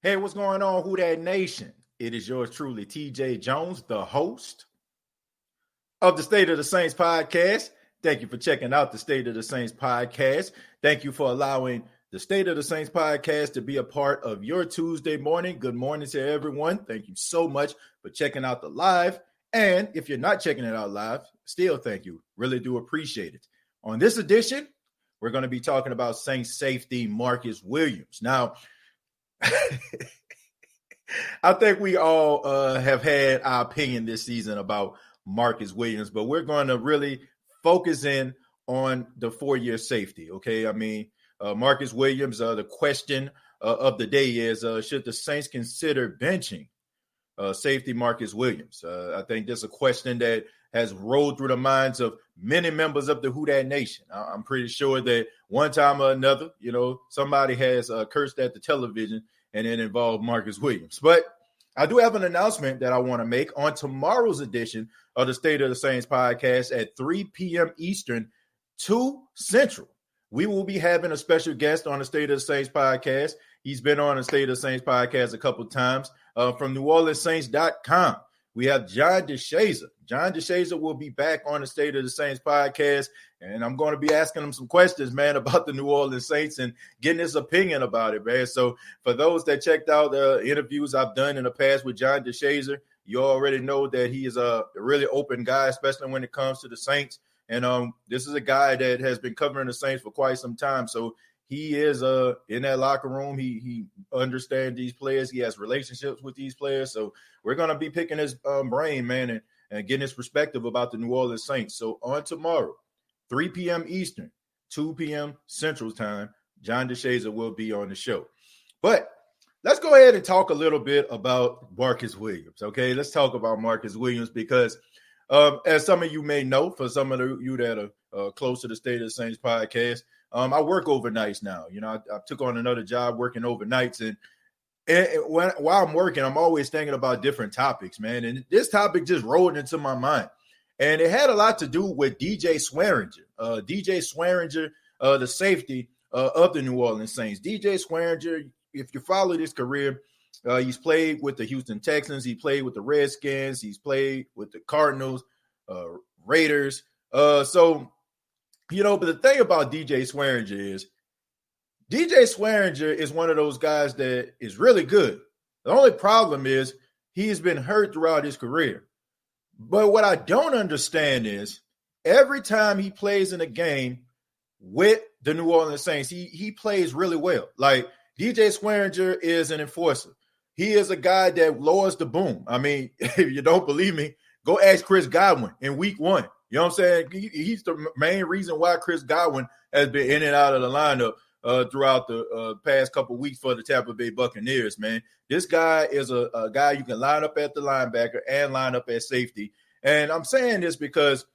Hey, what's going on, Who That Nation? It is yours truly, TJ Jones, the host of the State of the Saints podcast. Thank you for checking out the State of the Saints podcast. Thank you for allowing the State of the Saints podcast to be a part of your Tuesday morning. Good morning to everyone. Thank you so much for checking out the live. And if you're not checking it out live, still thank you. Really do appreciate it. On this edition, we're going to be talking about Saints safety Marcus Williams. Now, I think we all have had our opinion this season about Marcus Williams, but we're going to really focus in on the 4-year safety. Okay. I mean, Marcus Williams, the question of the day is, should the Saints consider benching safety Marcus Williams? I think this is a question that has rolled through the minds of many members of the Who Dat Nation. I'm pretty sure that one time or another, somebody has cursed at the television and it involved Marcus Williams. But I do have an announcement that I want to make on tomorrow's edition of the State of the Saints podcast at 3 p.m. Eastern, 2 Central. We will be having a special guest on the State of the Saints podcast. He's been on the State of the Saints podcast a couple of times from NewOrleansSaints.com. We have John DeShazer. John DeShazer will be back on the State of the Saints podcast, and I'm going to be asking him some questions, man, about the New Orleans Saints and getting his opinion about it, man. So for those that checked out the interviews I've done in the past with John DeShazer, you already know that he is a really open guy, especially when it comes to the Saints. And this is a guy that has been covering the Saints for quite some time. So he is in that locker room. He understands these players. He has relationships with these players. So we're going to be picking his brain, man, and getting his perspective about the New Orleans Saints. So on tomorrow, 3 p.m. Eastern, 2 p.m. Central Time, John DeShazer will be on the show. But let's go ahead and talk a little bit about Marcus Williams, okay? Let's talk about Marcus Williams because as some of you may know, for some of you that are close to the State of the Saints podcast, I work overnights now. I took on another job working overnights, and while I'm working, I'm always thinking about different topics, man. And this topic just rolled into my mind, and it had a lot to do with DJ Swearinger. DJ Swearinger, the safety of the New Orleans Saints. DJ Swearinger, if you follow his career, he's played with the Houston Texans. He played with the Redskins. He's played with the Cardinals, Raiders. But the thing about DJ Swearinger is one of those guys that is really good. The only problem is he's been hurt throughout his career. But what I don't understand is every time he plays in a game with the New Orleans Saints, he plays really well. Like DJ Swearinger is an enforcer. He is a guy that lowers the boom. I mean, if you don't believe me, go ask Chris Godwin in week 1. You know what I'm saying? He's the main reason why Chris Godwin has been in and out of the lineup throughout the past couple of weeks for the Tampa Bay Buccaneers, man. This guy is a guy you can line up at the linebacker and line up at safety. And I'm saying this because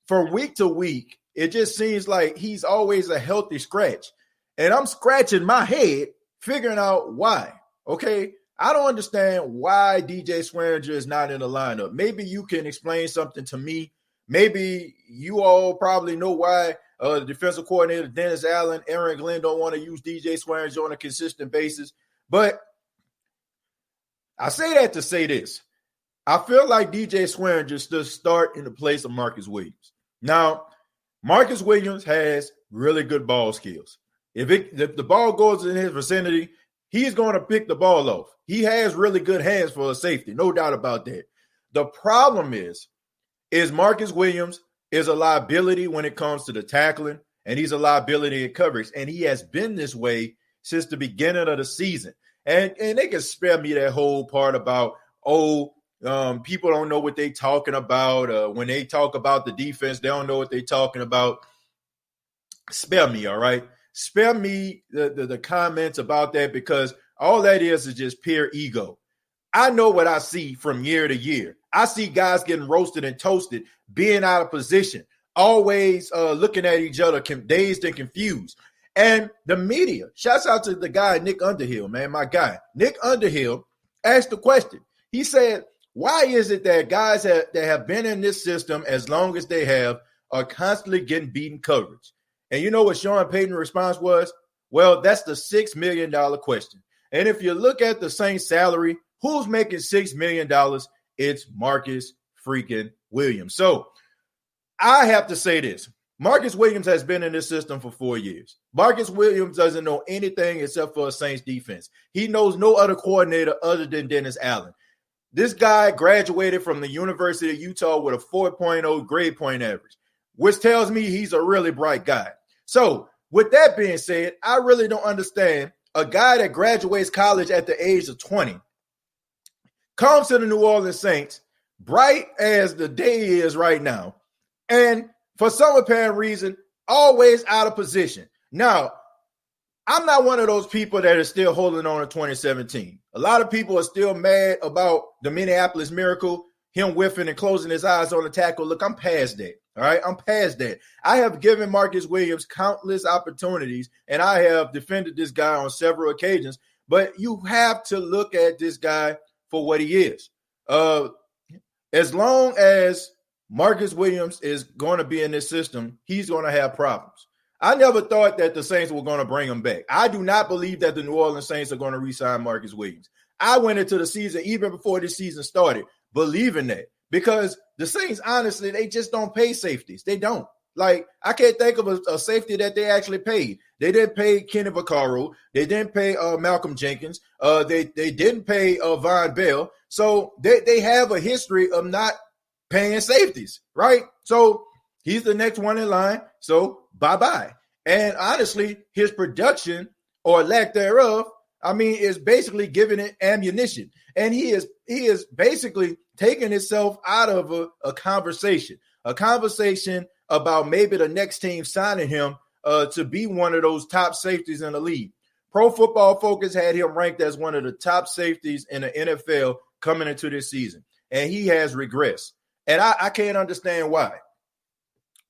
from week to week, it just seems like he's always a healthy scratch. And I'm scratching my head figuring out why. Okay, I don't understand why DJ Swearinger is not in the lineup. Maybe you can explain something to me. Maybe you all probably know why the defensive coordinator, Dennis Allen, Aaron Glenn don't want to use DJ Swearinger on a consistent basis. But I say that to say this. I feel like DJ Swearinger should start in the place of Marcus Williams. Now, Marcus Williams has really good ball skills. If the ball goes in his vicinity, he's going to pick the ball off. He has really good hands for a safety, no doubt about that. The problem is Marcus Williams is a liability when it comes to the tackling, and he's a liability in coverage, and he has been this way since the beginning of the season. And they can spare me that whole part about, people don't know what they're talking about. When they talk about the defense, they don't know what they're talking about. Spare me, all right? Spare me the comments about that, because all that is just pure ego. I know what I see from year to year. I see guys getting roasted and toasted, being out of position, always looking at each other, dazed and confused. And the media, shouts out to the guy, Nick Underhill, man, my guy. Nick Underhill asked the question. He said, why is it that guys that have been in this system as long as they have are constantly getting beaten coverage? And you know what Sean Payton's response was? Well, that's the $6 million question. And if you look at the Saints salary, who's making $6 million? It's Marcus freaking Williams. So I have to say this. Marcus Williams has been in this system for 4 years. Marcus Williams doesn't know anything except for a Saints defense. He knows no other coordinator other than Dennis Allen. This guy graduated from the University of Utah with a 4.0 grade point average, which tells me he's a really bright guy. So with that being said, I really don't understand a guy that graduates college at the age of 20, comes to the New Orleans Saints, bright as the day is right now, and for some apparent reason, always out of position. Now, I'm not one of those people that are still holding on to 2017. A lot of people are still mad about the Minneapolis Miracle, him whiffing and closing his eyes on the tackle. Look, I'm past that. All right, I'm past that. I have given Marcus Williams countless opportunities, and I have defended this guy on several occasions. But you have to look at this guy for what he is. As long as Marcus Williams is going to be in this system, he's going to have problems. I never thought that the Saints were going to bring him back. I do not believe that the New Orleans Saints are going to re-sign Marcus Williams. I went into the season, even before this season started, believing that, because the Saints, honestly, they just don't pay safeties. They don't. Like, I can't think of a safety that they actually paid. They didn't pay Kenny Vaccaro. They didn't pay Malcolm Jenkins. They didn't pay Von Bell. So they have a history of not paying safeties, right? So he's the next one in line. So bye-bye. And honestly, his production or lack thereof, is basically giving it ammunition. And he is basically taking himself out of a conversation about maybe the next team signing him to be one of those top safeties in the league. Pro Football Focus had him ranked as one of the top safeties in the NFL coming into this season. And he has regressed. And I can't understand why.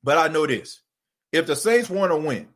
But I know this. If the Saints want to win,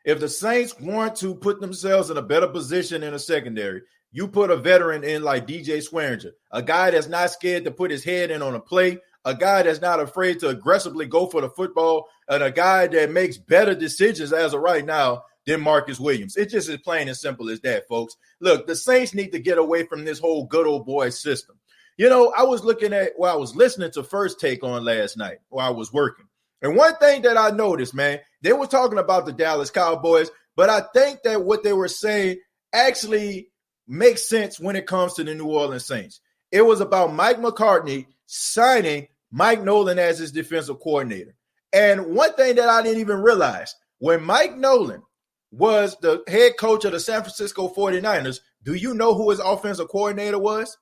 if the Saints want to put themselves in a better position in the secondary, you put a veteran in like DJ Swearinger, a guy that's not scared to put his head in on a play, a guy that's not afraid to aggressively go for the football, and a guy that makes better decisions as of right now than Marcus Williams. It just is plain and simple as that, folks. Look, the Saints need to get away from this whole good old boy system. I was listening to First Take on last night while I was working. And one thing that I noticed, man, they were talking about the Dallas Cowboys, but I think that what they were saying actually makes sense when it comes to the New Orleans Saints. It was about Mike McCartney signing Mike Nolan as his defensive coordinator. And one thing that I didn't even realize, when Mike Nolan was the head coach of the San Francisco 49ers, do you know who his offensive coordinator was?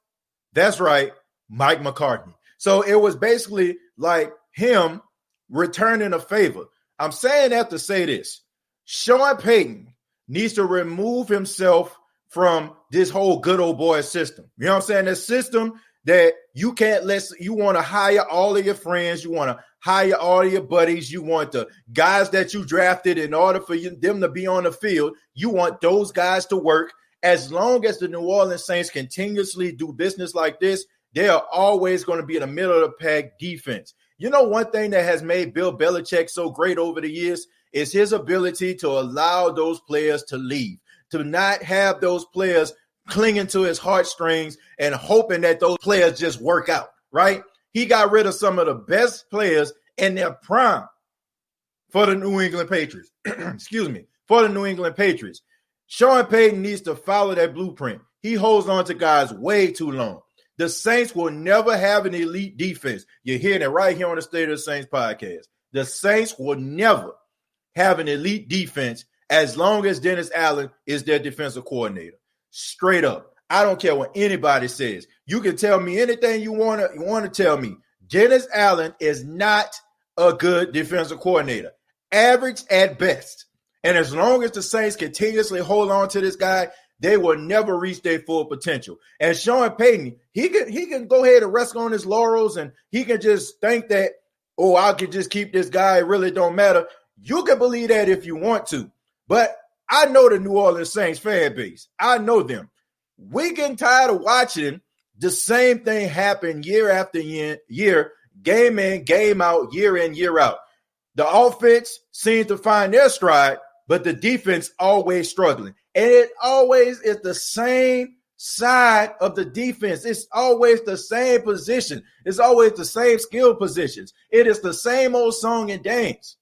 That's right, Mike McCartney. So it was basically like him returning a favor. I'm saying that to say this. Sean Payton needs to remove himself from this whole good old boy system. You know what I'm saying? This system that you want to hire all of your friends. You want to hire all of your buddies. You want the guys that you drafted in order for them to be on the field. You want those guys to work. As long as the New Orleans Saints continuously do business like this, they are always going to be in the middle of the pack defense. One thing that has made Bill Belichick so great over the years is his ability to allow those players to leave, to not have those players clinging to his heartstrings and hoping that those players just work out, right? He got rid of some of the best players in their prime for the New England Patriots. For the New England Patriots. Sean Payton needs to follow that blueprint. He holds on to guys way too long. The Saints will never have an elite defense. You're hearing it right here on the State of the Saints podcast. The Saints will never have an elite defense as long as Dennis Allen is their defensive coordinator. Straight up. I don't care what anybody says. You can tell me anything you want to tell me. Dennis Allen is not a good defensive coordinator. Average at best. And as long as the Saints continuously hold on to this guy, they will never reach their full potential. And Sean Payton, he can go ahead and rest on his laurels, and he can just think that, I could just keep this guy. It really don't matter. You can believe that if you want to. But I know the New Orleans Saints fan base. I know them. We getting tired of watching the same thing happen year after year, game in, game out, year in, year out. The offense seems to find their stride, but the defense always struggling. And it always is the same side of the defense. It's always the same position. It's always the same skill positions. It is the same old song and dance.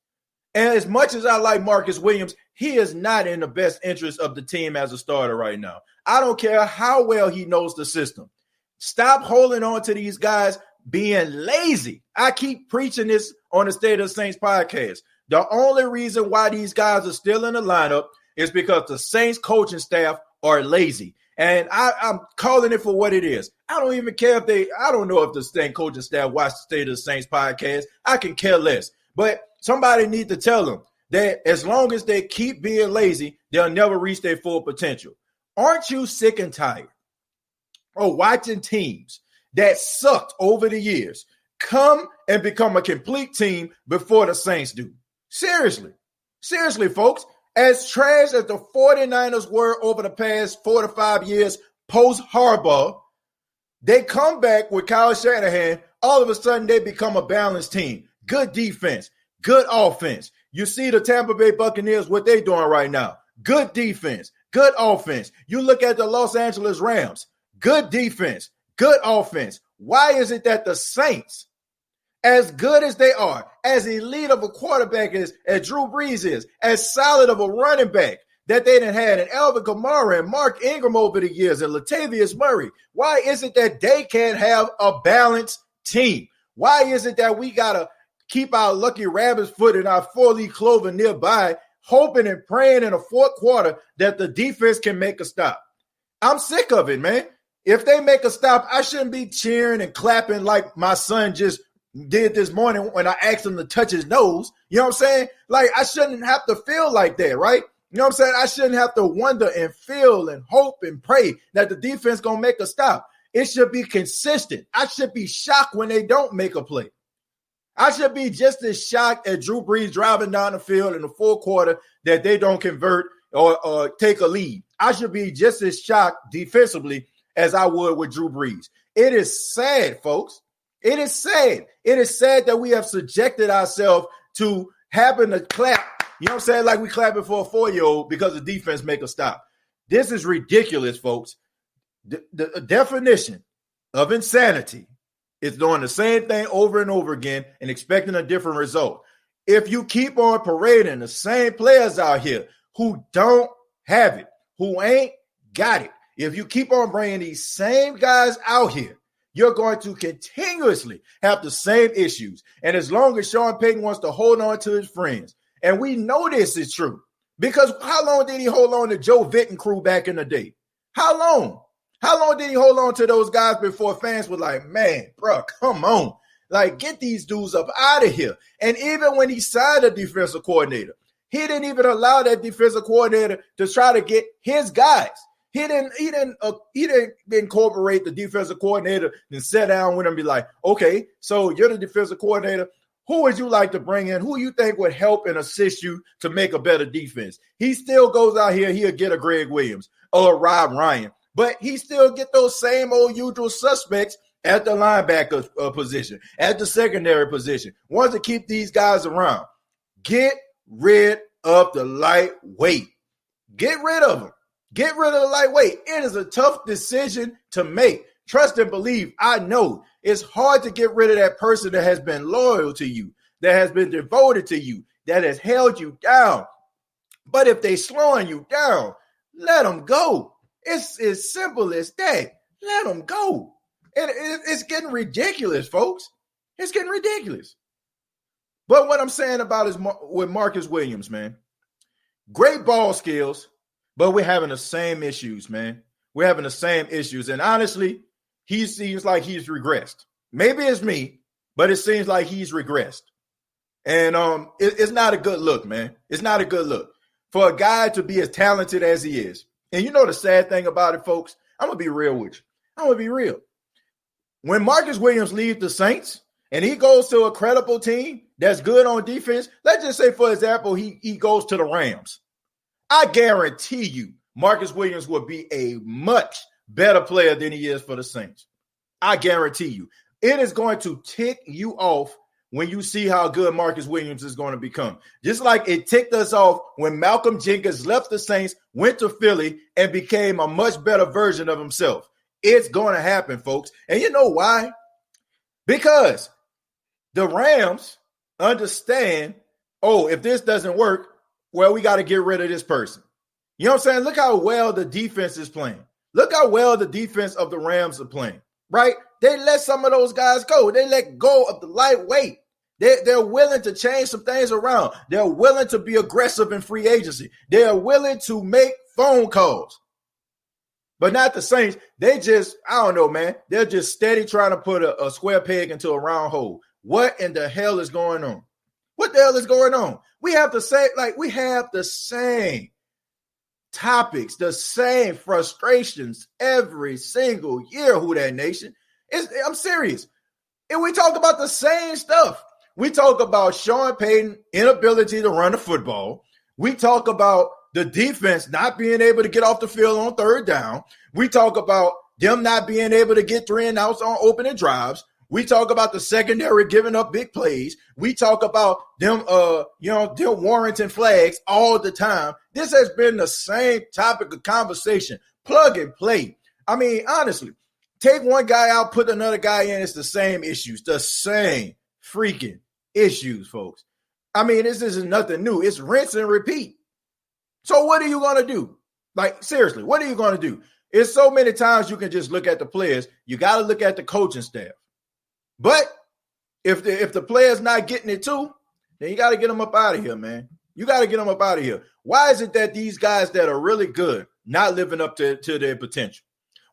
And as much as I like Marcus Williams, he is not in the best interest of the team as a starter right now. I don't care how well he knows the system. Stop holding on to these guys being lazy. I keep preaching this on the State of the Saints podcast. The only reason why these guys are still in the lineup is because the Saints coaching staff are lazy. And I'm calling it for what it is. I don't even care if I don't know if the Saints coaching staff watch the State of the Saints podcast. I can care less. But somebody needs to tell them that as long as they keep being lazy, they'll never reach their full potential. Aren't you sick and tired of watching teams that sucked over the years come and become a complete team before the Saints do? Seriously, folks, as trash as the 49ers were over the past 4 to 5 years post-Harbaugh, they come back with Kyle Shanahan. All of a sudden, they become a balanced team. Good defense, good offense. You see the Tampa Bay Buccaneers, what they're doing right now. Good defense, good offense. You look at the Los Angeles Rams, good defense, good offense. Why is it that the Saints, as good as they are, as elite of a quarterback as Drew Brees is, as solid of a running back that they done had, and Alvin Kamara and Mark Ingram over the years, and Latavius Murray, why is it that they can't have a balanced team? Why is it that we got to keep our lucky rabbit's foot in our four-leaf clover nearby, hoping and praying in the fourth quarter that the defense can make a stop? I'm sick of it, man. If they make a stop, I shouldn't be cheering and clapping like my son just did this morning when I asked him to touch his nose. You know what I'm saying? Like, I shouldn't have to feel like that, right? You know what I'm saying? I shouldn't have to wonder and feel and hope and pray that the defense going to make a stop. It should be consistent. I should be shocked when they don't make a play. I should be just as shocked at Drew Brees driving down the field in the fourth quarter that they don't convert or take a lead. I should be just as shocked defensively as I would with Drew Brees. It is sad, folks. It is sad. It is sad that we have subjected ourselves to having to clap, you know what I'm saying, like we clapping for a 4-year-old because the defense make a stop. This is ridiculous, folks. The definition of insanity is doing the same thing over and over again and expecting a different result. If you keep on parading the same players out here who don't have it, who ain't got it, if you keep on bringing these same guys out here, you're going to continuously have the same issues. And as long as Sean Payton wants to hold on to his friends, and we know this is true, because how long did he hold on to Joe Vitt and crew back in the day? How long? How long did he hold on to those guys before fans were like, man, bro, come on. Like, get these dudes up out of here. And even when he signed a defensive coordinator, he didn't even allow that defensive coordinator to try to get his guys. He didn't incorporate the defensive coordinator and sit down with him and be like, okay, so you're the defensive coordinator. Who would you like to bring in? Who you think would help and assist you to make a better defense? He still goes out here. He'll get a Greg Williams or a Rob Ryan, but he still get those same old usual suspects at the linebacker position, at the secondary position. Wants to keep these guys around. Get rid of the lightweight. Get rid of them. Get rid of the lightweight. It is a tough decision to make. Trust and believe. I know it's hard to get rid of that person that has been loyal to you, that has been devoted to you, that has held you down. But if they slowing you down, let them go. It's as simple as that. Let them go. It's getting ridiculous, folks. It's getting ridiculous. But what I'm saying about is with Marcus Williams, man, great ball skills, but we're having the same issues, man. We're having the same issues. And honestly, he seems like he's regressed. Maybe it's me, but it seems like he's regressed. And it's not a good look, man. It's not a good look for a guy to be as talented as he is. And you know the sad thing about it, folks? I'm going to be real with you. I'm going to be real. When Marcus Williams leaves the Saints and he goes to a credible team that's good on defense, let's just say, for example, he goes to the Rams. I guarantee you Marcus Williams will be a much better player than he is for the Saints. I guarantee you. It is going to tick you off when you see how good Marcus Williams is going to become. Just like it ticked us off when Malcolm Jenkins left the Saints, went to Philly, and became a much better version of himself. It's going to happen, folks. And you know why? Because the Rams understand, if this doesn't work, well, we got to get rid of this person. You know what I'm saying? Look how well the defense is playing. Look how well the defense of the Rams are playing, right? They let some of those guys go. They let go of the lightweight. They're willing to change some things around. They're willing to be aggressive in free agency. They're willing to make phone calls. But not the Saints. They just, I don't know, man. They're just steady trying to put a square peg into a round hole. What in the hell is going on? What the hell is going on? We have the same topics, the same frustrations every single year, Who Dat Nation. I'm serious. And we talk about the same stuff. We talk about Sean Payton's inability to run the football. We talk about the defense not being able to get off the field on third down. We talk about them not being able to get 3 and outs on opening drives. We talk about the secondary giving up big plays. We talk about them, them warranting flags all the time. This has been the same topic of conversation. Plug and play. I mean, honestly, take one guy out, put another guy in. It's the same issues, the same freaking issues, folks. I mean, this isn't nothing new. It's rinse and repeat. So what are you going to do? Like, seriously, what are you going to do? It's so many times you can just look at the players. You got to look at the coaching staff. But if the player's not getting it too, then you got to get them up out of here, man. You got to get them up out of here. Why is it that these guys that are really good not living up to their potential?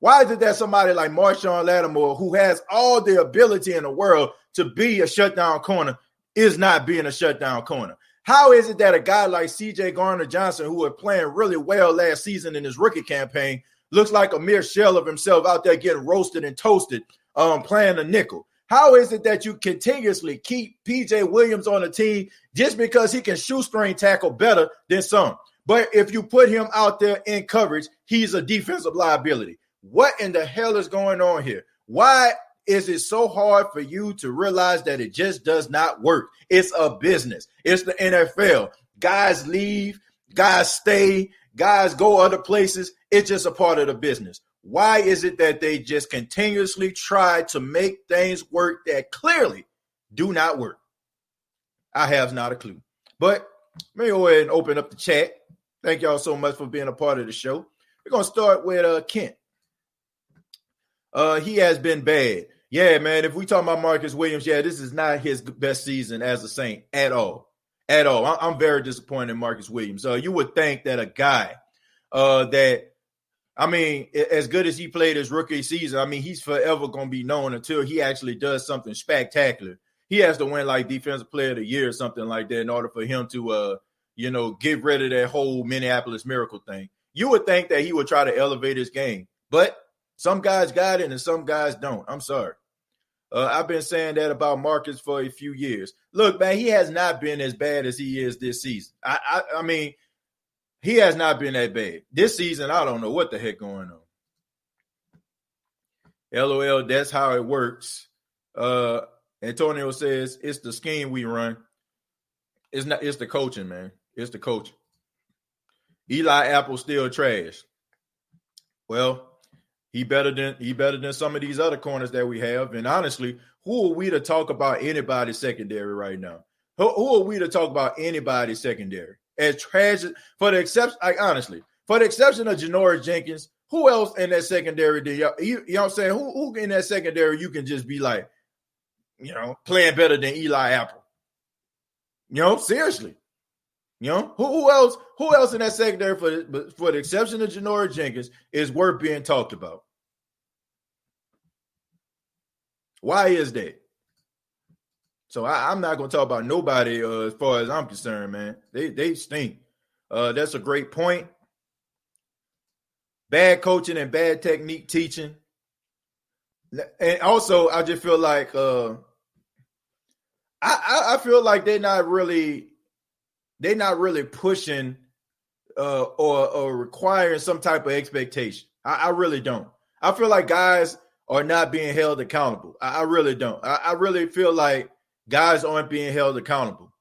Why is it that somebody like Marshawn Lattimore, who has all the ability in the world to be a shutdown corner, is not being a shutdown corner? How is it that a guy like C.J. Gardner-Johnson, who was playing really well last season in his rookie campaign, looks like a mere shell of himself out there getting roasted and toasted, playing a nickel? How is it that you continuously keep P.J. Williams on the team just because he can shoestring tackle better than some? But if you put him out there in coverage, he's a defensive liability. What in the hell is going on here? Why is it so hard for you to realize that it just does not work? It's a business. It's the NFL. Guys leave, guys stay, guys go other places. It's just a part of the business. Why is it that they just continuously try to make things work that clearly do not work? I have not a clue. But let me go ahead and open up the chat. Thank y'all so much for being a part of the show. We're going to start with Kent. He has been bad. Yeah, man, if we talk about Marcus Williams, this is not his best season as a Saint at all. At all. I'm very disappointed in Marcus Williams. You would think that a guy as good as he played his rookie season, he's forever going to be known until he actually does something spectacular. He has to win like Defensive Player of the Year or something like that in order for him to, get rid of that whole Minneapolis Miracle thing. You would think that he would try to elevate his game, but some guys got it and some guys don't. I'm sorry. I've been saying that about Marcus for a few years. Look, man, he has not been as bad as he is this season. I mean, he has not been that bad. This season, I don't know what the heck going on. LOL, that's how it works. Antonio says, it's the scheme we run. It's the coaching, man. It's the coaching. Eli Apple still trash. Well, he better than some of these other corners that we have. And honestly, who are we to talk about anybody's secondary right now? Who are we to talk about anybody's secondary? As tragic, for the exception of Janoris Jenkins, who else in that secondary do you know what I'm saying? Who in that secondary you can just be like, playing better than Eli Apple? Seriously. Who else in that secondary for the exception of Janoris Jenkins is worth being talked about? Why is that? So I'm not going to talk about nobody as far as I'm concerned, man. They stink. That's a great point. Bad coaching and bad technique teaching. And also, I just feel like I feel like they're not really pushing or requiring some type of expectation. I really don't. I feel like guys are not being held accountable. I really don't. I really feel like guys aren't being held accountable.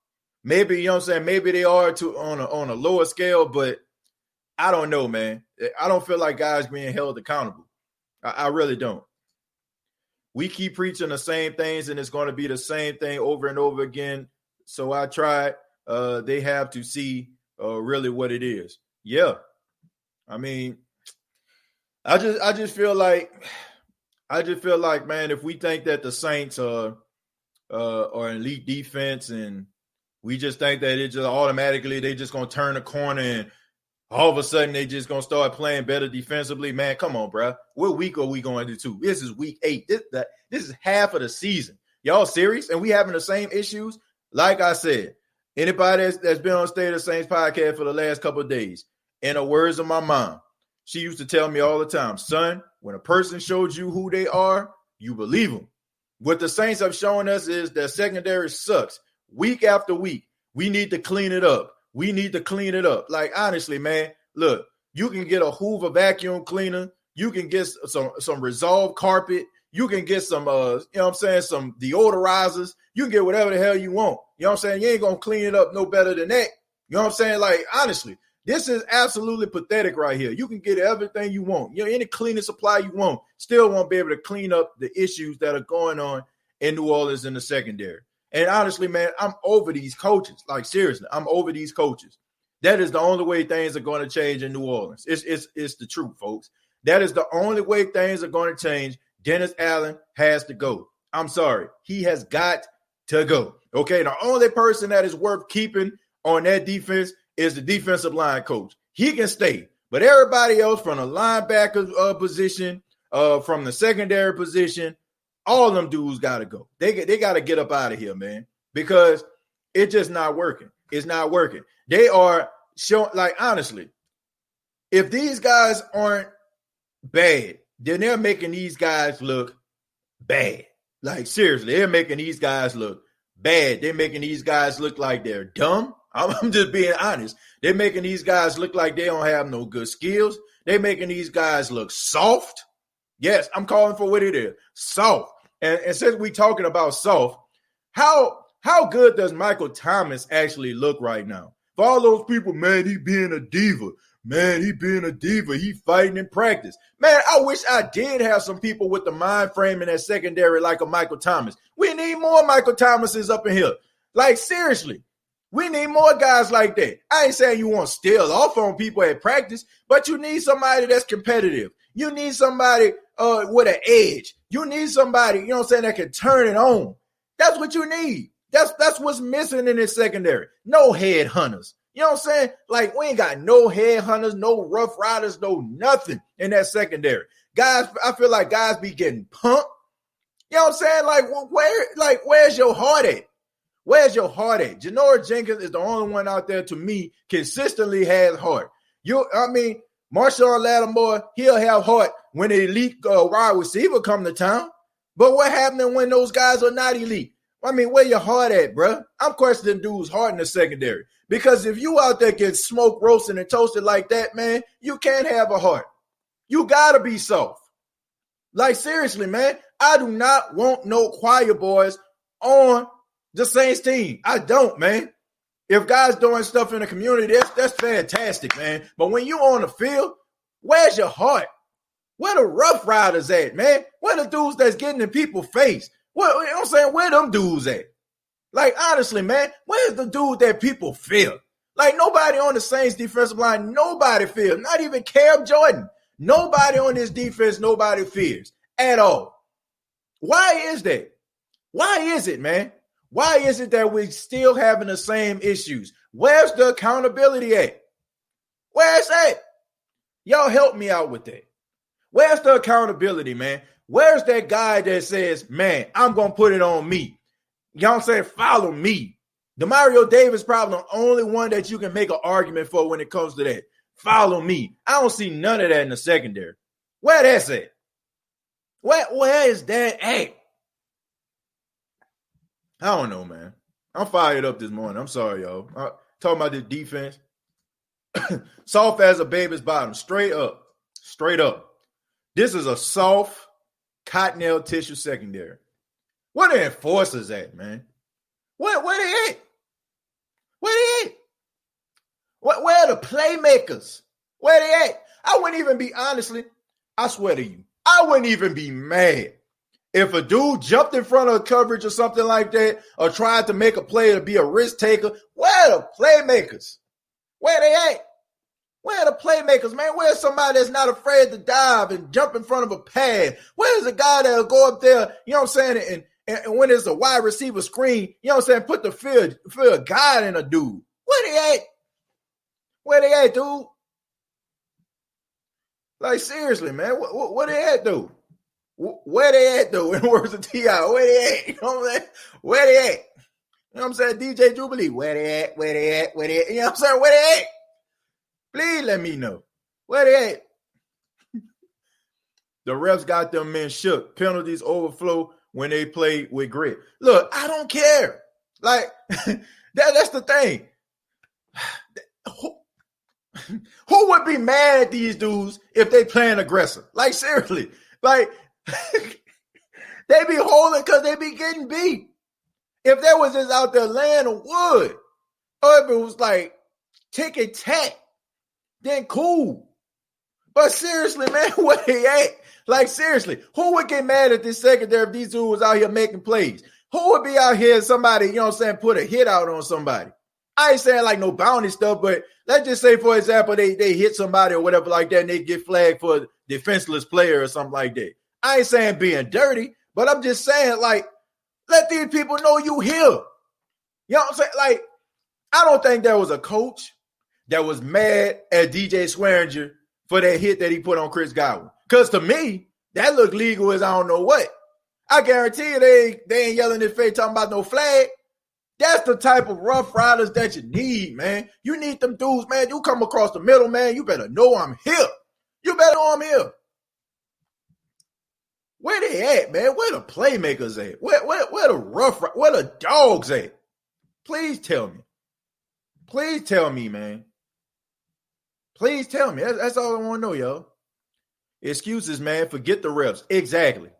Maybe, you know what I'm saying? Maybe they are on a lower scale, but I don't know, man. I don't feel like guys being held accountable. I really don't. We keep preaching the same things, and it's going to be the same thing over and over again. So I tried. They have to see really what it is. Yeah. I mean, I just feel like, man, if we think that the Saints are an elite defense, and we just think that it just automatically they just gonna turn the corner and all of a sudden they just gonna start playing better defensively, man, come on, bro. What week are we going into? This is week 8. This is half of the season. Y'all serious? And we having the same issues? Like I said, anybody that's been on State of the Saints podcast for the last couple of days, in the words of my mom, she used to tell me all the time, son, when a person shows you who they are, you believe them. What the Saints have shown us is that secondary sucks. Week after week, we need to clean it up. We need to clean it up. Like, honestly, man, look, you can get a Hoover vacuum cleaner. You can get some Resolve carpet. You can get some, you know what I'm saying, some deodorizers. You can get whatever the hell you want. You know what I'm saying? You ain't going to clean it up no better than that. You know what I'm saying? Like, honestly, this is absolutely pathetic right here. You can get everything you want. You know, any cleaning supply you want. Still won't be able to clean up the issues that are going on in New Orleans in the secondary. And honestly, man, I'm over these coaches. Like, seriously, I'm over these coaches. That is the only way things are going to change in New Orleans. It's the truth, folks. That is the only way things are going to change. Dennis Allen has to go. I'm sorry. He has got to go. Okay, the only person that is worth keeping on that defense is the defensive line coach. He can stay. But everybody else from the linebacker position, from the secondary position, all of them dudes got to go. They got to get up out of here, man, because it's just not working. It's not working. They are showing, like, honestly, if these guys aren't bad, then they're making these guys look bad. Like, seriously, they're making these guys look bad. They're making these guys look like they're dumb. I'm just being honest. They're making these guys look like they don't have no good skills. They're making these guys look soft. Yes, I'm calling for what it is. Soft. And since we're talking about soft, how good does Michael Thomas actually look right now? For all those people, man, he being a diva. Man, he being a diva. He fighting in practice. Man, I wish I did have some people with the mind frame in that secondary like a Michael Thomas. We need more Michael Thomases up in here. Like, seriously. We need more guys like that. I ain't saying you want to steal off on people at practice, but you need somebody that's competitive. You need somebody with an edge. You need somebody, you know what I'm saying, that can turn it on. That's what you need. That's what's missing in this secondary. No headhunters. You know what I'm saying? Like, we ain't got no headhunters, no rough riders, no nothing in that secondary. Guys, I feel like guys be getting pumped. You know what I'm saying? Like, where's your heart at? Where's your heart at? Janoris Jenkins is the only one out there, to me, consistently has heart. Marshawn Lattimore, he'll have heart when the elite wide receiver come to town. But what happening when those guys are not elite? I mean, where your heart at, bro? I'm questioning dudes' heart in the secondary. Because if you out there get smoked, roasted, and toasted like that, man, you can't have a heart. You got to be soft. Like, seriously, man, I do not want no choir boys on the Saints team. I don't, man. If guys doing stuff in the community, that's fantastic, man. But when you on the field, where's your heart? Where the rough riders at, man? Where the dudes that's getting in people's face? You know what I'm saying? Where them dudes at? Like, honestly, man, where's the dude that people fear? Like, nobody on the Saints defensive line, nobody fears. Not even Cam Jordan. Nobody on this defense, nobody fears at all. Why is that? Why is it, man? Why is it that we're still having the same issues? Where's the accountability at? Where's that? Y'all help me out with that. Where's the accountability, man? Where's that guy that says, man, I'm going to put it on me? You know what I'm saying? Follow me. Demario Davis probably the only one that you can make an argument for when it comes to that. Follow me. I don't see none of that in the secondary. Where that's at? Where is that at? I don't know, man. I'm fired up this morning. I'm sorry, y'all. Talking about this defense. Soft as a baby's bottom. Straight up. Straight up. This is a soft cottonelle tissue secondary. Where the enforcers at, man? Where they at? Where they at? Where are the playmakers? Where they at? I wouldn't even be, honestly, I swear to you, I wouldn't even be mad if a dude jumped in front of a coverage or something like that, or tried to make a play to be a risk taker. Where are the playmakers? Where they at? Where are the playmakers, man? Where's somebody that's not afraid to dive and jump in front of a pad? Where's a guy that'll go up there, you know what I'm saying, and when it's a wide receiver screen, you know what I'm saying, put the field guide in a dude? Where they at? Where they at, dude? Like, seriously, man, where they at, dude? Where they at, though? In the words of T.I., where they at? You know what I'm saying? Where they at? You know what I'm saying? DJ Jubilee, where they at? Where they at? Where they at? You know what I'm saying? Where they at? Please let me know. Where they at? The refs got them men shook. Penalties overflow when they play with grit. Look, I don't care. Like, that's the thing. Who would be mad at these dudes if they playing aggressive? Like, seriously. Like, they be holding because they be getting beat. If they was just out there laying a wood, or if it was like tick-and-tack, then cool. But seriously, man, where they at? Like, seriously, who would get mad at this secondary if these dudes was out here making plays? Who would be out here, somebody, you know what I'm saying, put a hit out on somebody? I ain't saying like no bounty stuff, but let's just say, for example, they hit somebody or whatever like that, and they get flagged for a defenseless player or something like that. I ain't saying being dirty, but I'm just saying, like, let these people know you here. You know what I'm saying? Like, I don't think there was a coach that was mad at DJ Swearinger for that hit that he put on Chris Godwin. Because to me, that looked legal as I don't know what. I guarantee you they ain't yelling in his face talking about no flag. That's the type of rough riders that you need, man. You need them dudes, man. You come across the middle, man. You better know I'm here. You better know I'm here. Where they at, man? Where the playmakers at? Where the dogs at? Please tell me. Please tell me, man. Please tell me. That's all I want to know, yo. Excuses, man. Forget the refs. Exactly.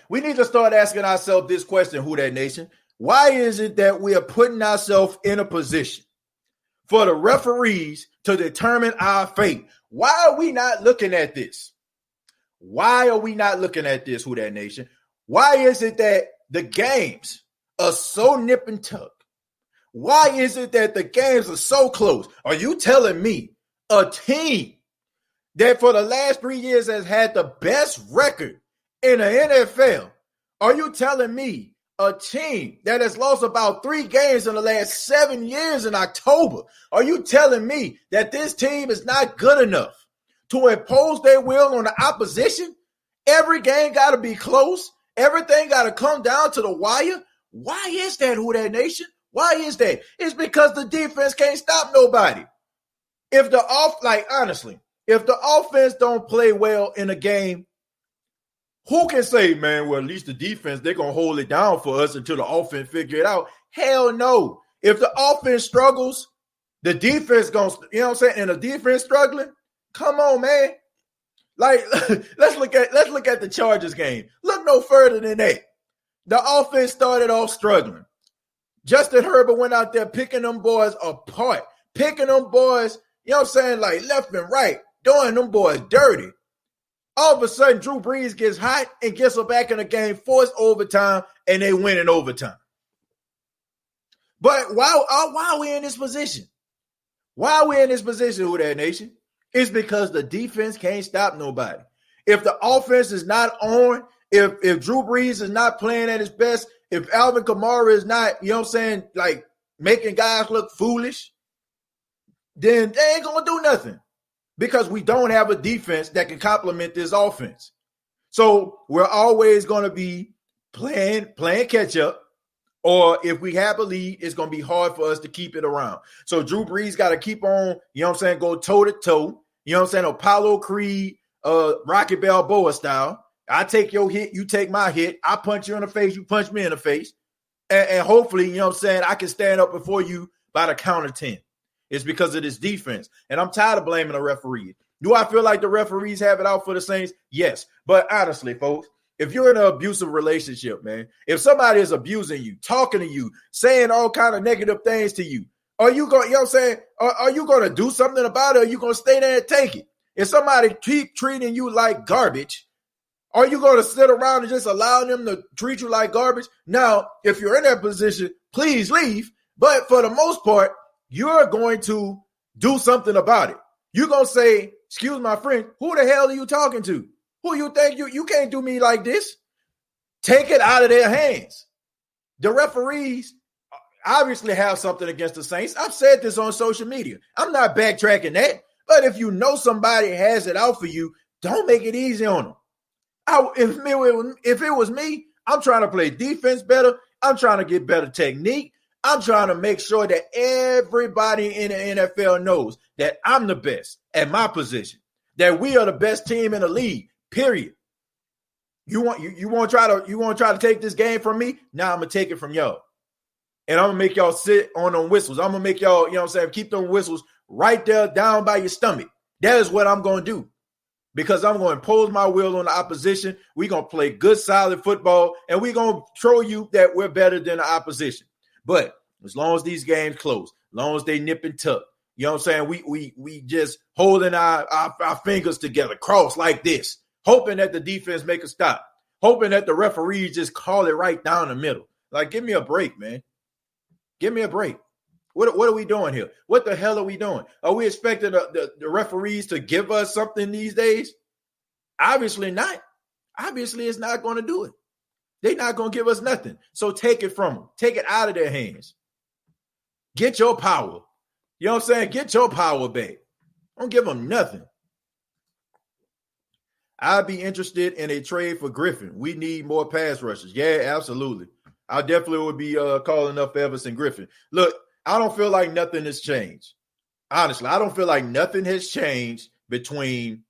We need to start asking ourselves this question, Who Dat Nation. Why is it that we are putting ourselves in a position for the referees to determine our fate? Why are we not looking at this? Why are we not looking at this, Who Dat Nation? Why is it that the games are so nip and tuck? Why is it that the games are so close? Are you telling me a team that for the last 3 years has had the best record in the NFL, are you telling me a team that has lost about 3 games in the last 7 years in October, are you telling me that this team is not good enough to impose their will on the opposition? Every game got to be close. Everything got to come down to the wire. Why is that, Who Dat Nation? Why is that? It's because the defense can't stop nobody. If the offense don't play well in a game, who can say, man, well, at least the defense, they're going to hold it down for us until the offense figure it out? Hell no. If the offense struggles, the defense going to, you know what I'm saying, and the defense struggling, come on, man. Like, let's look at the Chargers game. Look no further than that. The offense started off struggling. Justin Herbert went out there picking them boys apart, picking them boys, you know what I'm saying, like left and right, doing them boys dirty. All of a sudden, Drew Brees gets hot and gets them back in the game, forced overtime, and they win in overtime. But why are we in this position? Why are we in this position, Who Dat Nation? It's because the defense can't stop nobody. If the offense is not on, if Drew Brees is not playing at his best, if Alvin Kamara is not, you know what I'm saying, like making guys look foolish, then they ain't going to do nothing because we don't have a defense that can complement this offense. So we're always going to be playing catch up, or if we have a lead, it's going to be hard for us to keep it around. So Drew Brees got to keep on, you know what I'm saying, go toe to toe, you know what I'm saying, Apollo Creed, Rocky Balboa style. I take your hit, you take my hit. I punch you in the face, you punch me in the face. And hopefully, you know what I'm saying, I can stand up before you by the count of 10. It's because of this defense. And I'm tired of blaming the referees. Do I feel like the referees have it out for the Saints? Yes. But honestly, folks, If you're in an abusive relationship, man, if somebody is abusing you, talking to you, saying all kind of negative things to you, are you going, you know what I'm saying? Are you going to do something about it, or are you going to stay there and take it? If somebody keep treating you like garbage, are you going to sit around and just allow them to treat you like garbage? Now, if you're in that position, please leave. But for the most part, you're going to do something about it. You're going to say, excuse my friend, who the hell are you talking to? Who you think you can't do me like this? Take it out of their hands. The referees obviously have something against the Saints. I've said this on social media. I'm not backtracking that. But if you know somebody has it out for you, don't make it easy on them. If it was me, I'm trying to play defense better. I'm trying to get better technique. I'm trying to make sure that everybody in the NFL knows that I'm the best at my position, that we are the best team in the league, period. You want to try to take this game from me? Now I'm going to take it from y'all. And I'm going to make y'all sit on them whistles. I'm going to make y'all, you know what I'm saying, keep them whistles right there down by your stomach. That is what I'm going to do. Because I'm going to impose my will on the opposition. We're going to play good, solid football, and we're going to show you that we're better than the opposition. But as long as these games close, as long as they nip and tuck, you know what I'm saying, we just holding our fingers together, crossed like this, hoping that the defense make a stop, hoping that the referees just call it right down the middle. Like, give me a break, man. Give me a break. What are we doing here? What the hell are we doing? Are we expecting the referees to give us something these days? Obviously not. Obviously, it's not going to do it. They're not going to give us nothing. So take it from them. Take it out of their hands. Get your power. You know what I'm saying? Get your power back. Don't give them nothing. I'd be interested in a trade for Griffin. We need more pass rushers. Yeah, absolutely. I definitely would be calling up Everson Griffin. Look, I don't feel like nothing has changed. Honestly, I don't feel like nothing has changed between,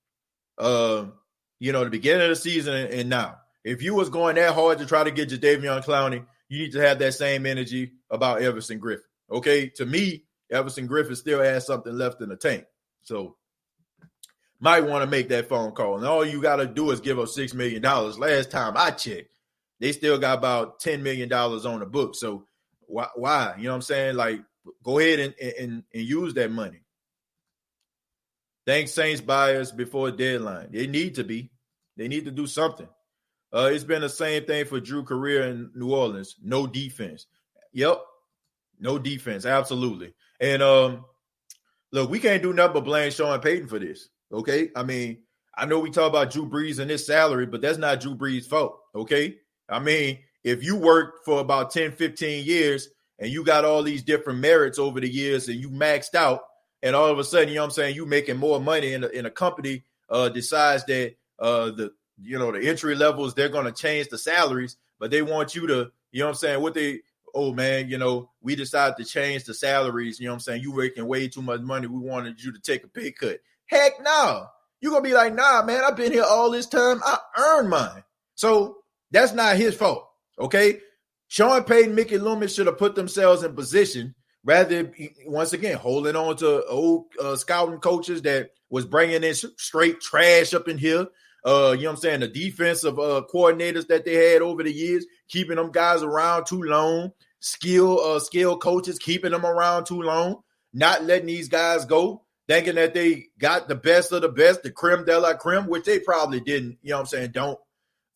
the beginning of the season and now. If you was going that hard to try to get Jadeveon Clowney, you need to have that same energy about Everson Griffin. Okay? To me, Everson Griffin still has something left in the tank. So, might want to make that phone call. And all you got to do is give up $6 million. Last time I checked, they still got about $10 million on the book. So, why? You know what I'm saying? Like, go ahead and use that money. Thanks, Saints buyers before deadline. They need to be. They need to do something. It's been the same thing for Drew career in New Orleans. No defense. Yep. No defense. Absolutely. And look, we can't do nothing but blame Sean Payton for this. Okay. I mean, I know we talk about Drew Brees and his salary, but that's not Drew Brees' fault. Okay. I mean, if you worked for about 10, 15 years and you got all these different merits over the years and you maxed out, and all of a sudden, you know what I'm saying, you making more money in a company decides that the entry levels, they're going to change the salaries, but they want you to, you know what I'm saying, we decided to change the salaries, you know what I'm saying, you making way too much money, we wanted you to take a pay cut. Heck no. You're going to be like, nah, man, I've been here all this time. I earned mine. So that's not his fault, okay? Sean Payton, Mickey Loomis should have put themselves in position rather than, once again, holding on to old scouting coaches that was bringing in straight trash up in here. You know what I'm saying? The defensive coordinators that they had over the years, keeping them guys around too long. Skill coaches, keeping them around too long. Not letting these guys go. Thinking that they got the best of the best, the creme de la creme, which they probably didn't, you know what I'm saying, don't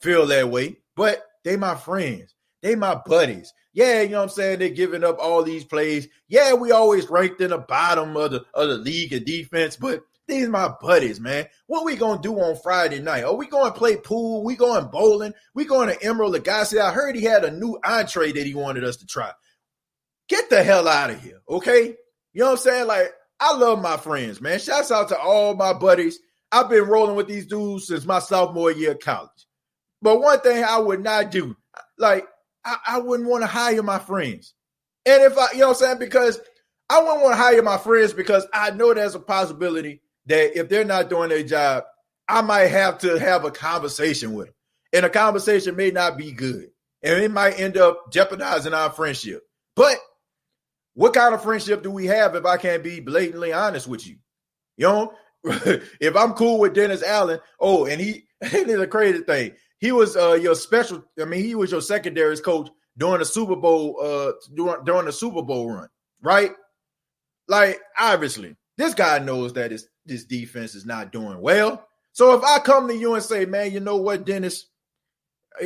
feel that way. But they my friends. They my buddies. Yeah, you know what I'm saying? They're giving up all these plays. Yeah, we always ranked in the bottom of the league in defense, but these my buddies, man. What we going to do on Friday night? Are we going to play pool? We going bowling? We going to Emerald Lagasse? I heard he had a new entree that he wanted us to try. Get the hell out of here, okay? You know what I'm saying? Like, I love my friends, man. Shouts out to all my buddies. I've been rolling with these dudes since my sophomore year of college. But one thing I would not do, like, I wouldn't want to hire my friends. And if I, you know what I'm saying? Because I wouldn't want to hire my friends because I know there's a possibility that if they're not doing their job, I might have to have a conversation with them. And a conversation may not be good. And it might end up jeopardizing our friendship. But what kind of friendship do we have if I can't be blatantly honest with you? You know, if I'm cool with Dennis Allen, and he, it is a crazy thing. he was your special. I mean, he was your secondaries coach during the Super Bowl during the Super Bowl run, right? Like, obviously, this guy knows that this defense is not doing well. So if I come to you and say, man, you know what, Dennis,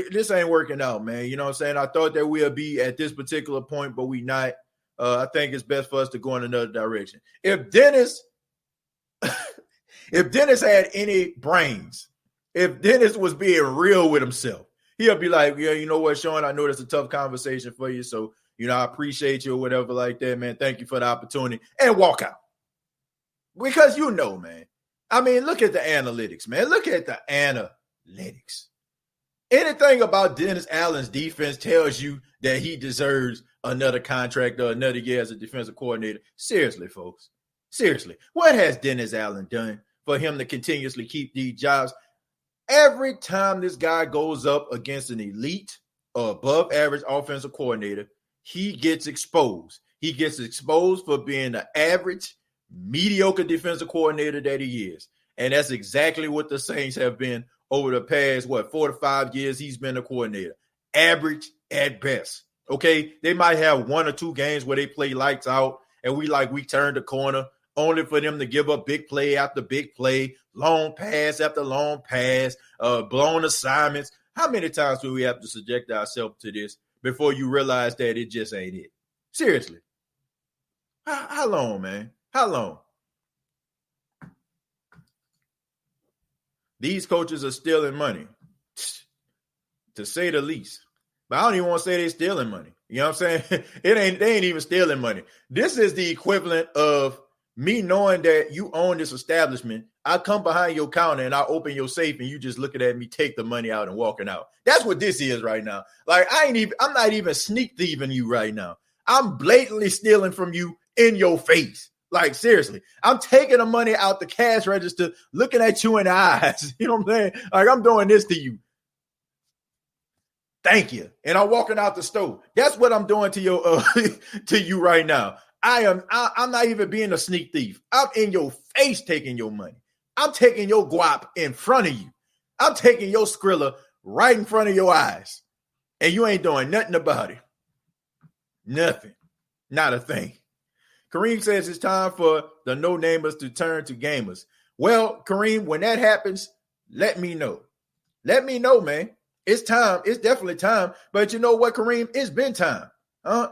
this ain't working out, man. You know what I'm saying? I thought that we'll be at this particular point, but we not. I think it's best for us to go in another direction. If Dennis had any brains, if Dennis was being real with himself, he'll be like, yeah, you know what, Sean, I know that's a tough conversation for you. So, I appreciate you or whatever like that, man. Thank you for the opportunity, and walk out. Because man. I mean, look at the analytics, man. Look at the analytics. Anything about Dennis Allen's defense tells you that he deserves another contract or another year as a defensive coordinator. Seriously, folks. Seriously. What has Dennis Allen done for him to continuously keep these jobs? Every time this guy goes up against an elite or above average offensive coordinator, he gets exposed. He gets exposed for being the average, mediocre defensive coordinator that he is. And that's exactly what the Saints have been over the past, 4 to 5 years he's been a coordinator. Average at best. Okay? They might have 1 or 2 games where they play lights out and we turned the corner, only for them to give up big play after big play, long pass after long pass, blown assignments. How many times do we have to subject ourselves to this before you realize that it just ain't it? Seriously. How long, man? How long? These coaches are stealing money, to say the least. But I don't even want to say they're stealing money. You know what I'm saying? They ain't even stealing money. This is the equivalent of me knowing that you own this establishment. I come behind your counter and I open your safe and you just looking at me, take the money out and walking out. That's what this is right now. Like, I'm not even sneak thieving you right now. I'm blatantly stealing from you in your face. Like, seriously, I'm taking the money out the cash register, looking at you in the eyes. You know what I'm saying? Like, I'm doing this to you. Thank you. And I'm walking out the store. That's what I'm doing to your to you right now. I'm not even being a sneak thief. I'm in your face taking your money. I'm taking your guap in front of you. I'm taking your Skrilla right in front of your eyes. And you ain't doing nothing about it. Nothing. Not a thing. Kareem says it's time for the no-namers to turn to gamers. Well, Kareem, when that happens, let me know. Let me know, man. It's time. It's definitely time. But you know what, Kareem? It's been time.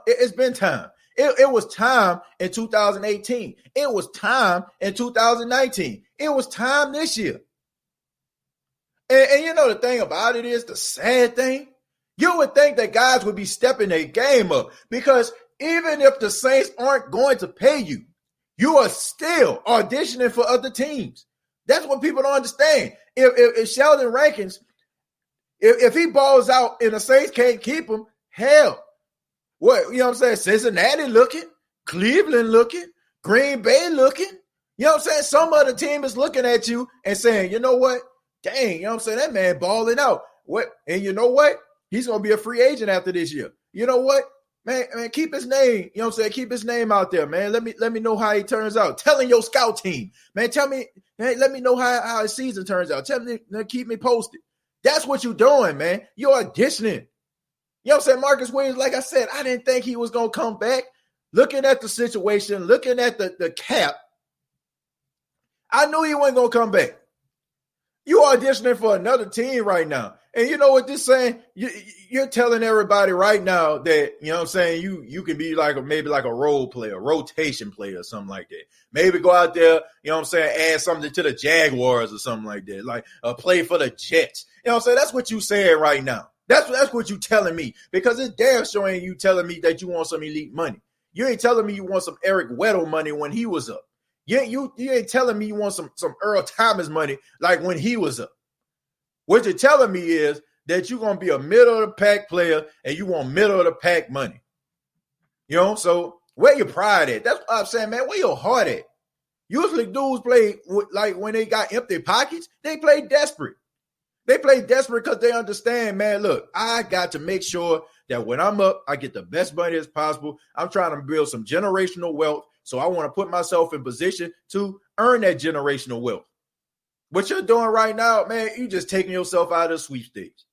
It's been time. It was time in 2018. It was time in 2019. It was time this year. And you know the thing about it is, the sad thing, you would think that guys would be stepping their game up, because even if the Saints aren't going to pay you, you are still auditioning for other teams. That's what people don't understand. If Sheldon Rankins, if he balls out and the Saints can't keep him, hell, what, you know what I'm saying? Cincinnati looking, Cleveland looking, Green Bay looking. You know what I'm saying? Some other team is looking at you and saying, you know what? Dang, you know what I'm saying? That man balling out. What? And you know what? He's going to be a free agent after this year. You know what? Man, keep his name. You know what I'm saying? Keep his name out there, man. Let me know how he turns out. Telling your scout team, man, tell me, man, let me know how his season turns out. Tell me, keep me posted. That's what you're doing, man. You're auditioning. You know what I'm saying? Marcus Williams, like I said, I didn't think he was going to come back. Looking at the situation, looking at the cap, I knew he wasn't going to come back. You auditioning for another team right now. And you know what this saying? You're telling everybody right now that, you know what I'm saying, you can be like maybe like a role player, rotation player or something like that. Maybe go out there, you know what I'm saying, add something to the Jaguars or something like that, like play for the Jets. You know what I'm saying? That's what you saying right now. That's what you telling me, because it's damn sure ain't you telling me that you want some elite money. You ain't telling me you want some Eric Weddle money when he was up. You ain't telling me you want some Earl Thomas money like when he was up. What you're telling me is that you're going to be a middle-of-the-pack player and you want middle-of-the-pack money. You know, so where your pride at? That's what I'm saying, man. Where your heart at? Usually dudes play like when they got empty pockets, they play desperate. They play desperate because they understand, man, look, I got to make sure that when I'm up, I get the best money as possible. I'm trying to build some generational wealth, so I want to put myself in position to earn that generational wealth. What you're doing right now, man, you just taking yourself out of the sweepstakes.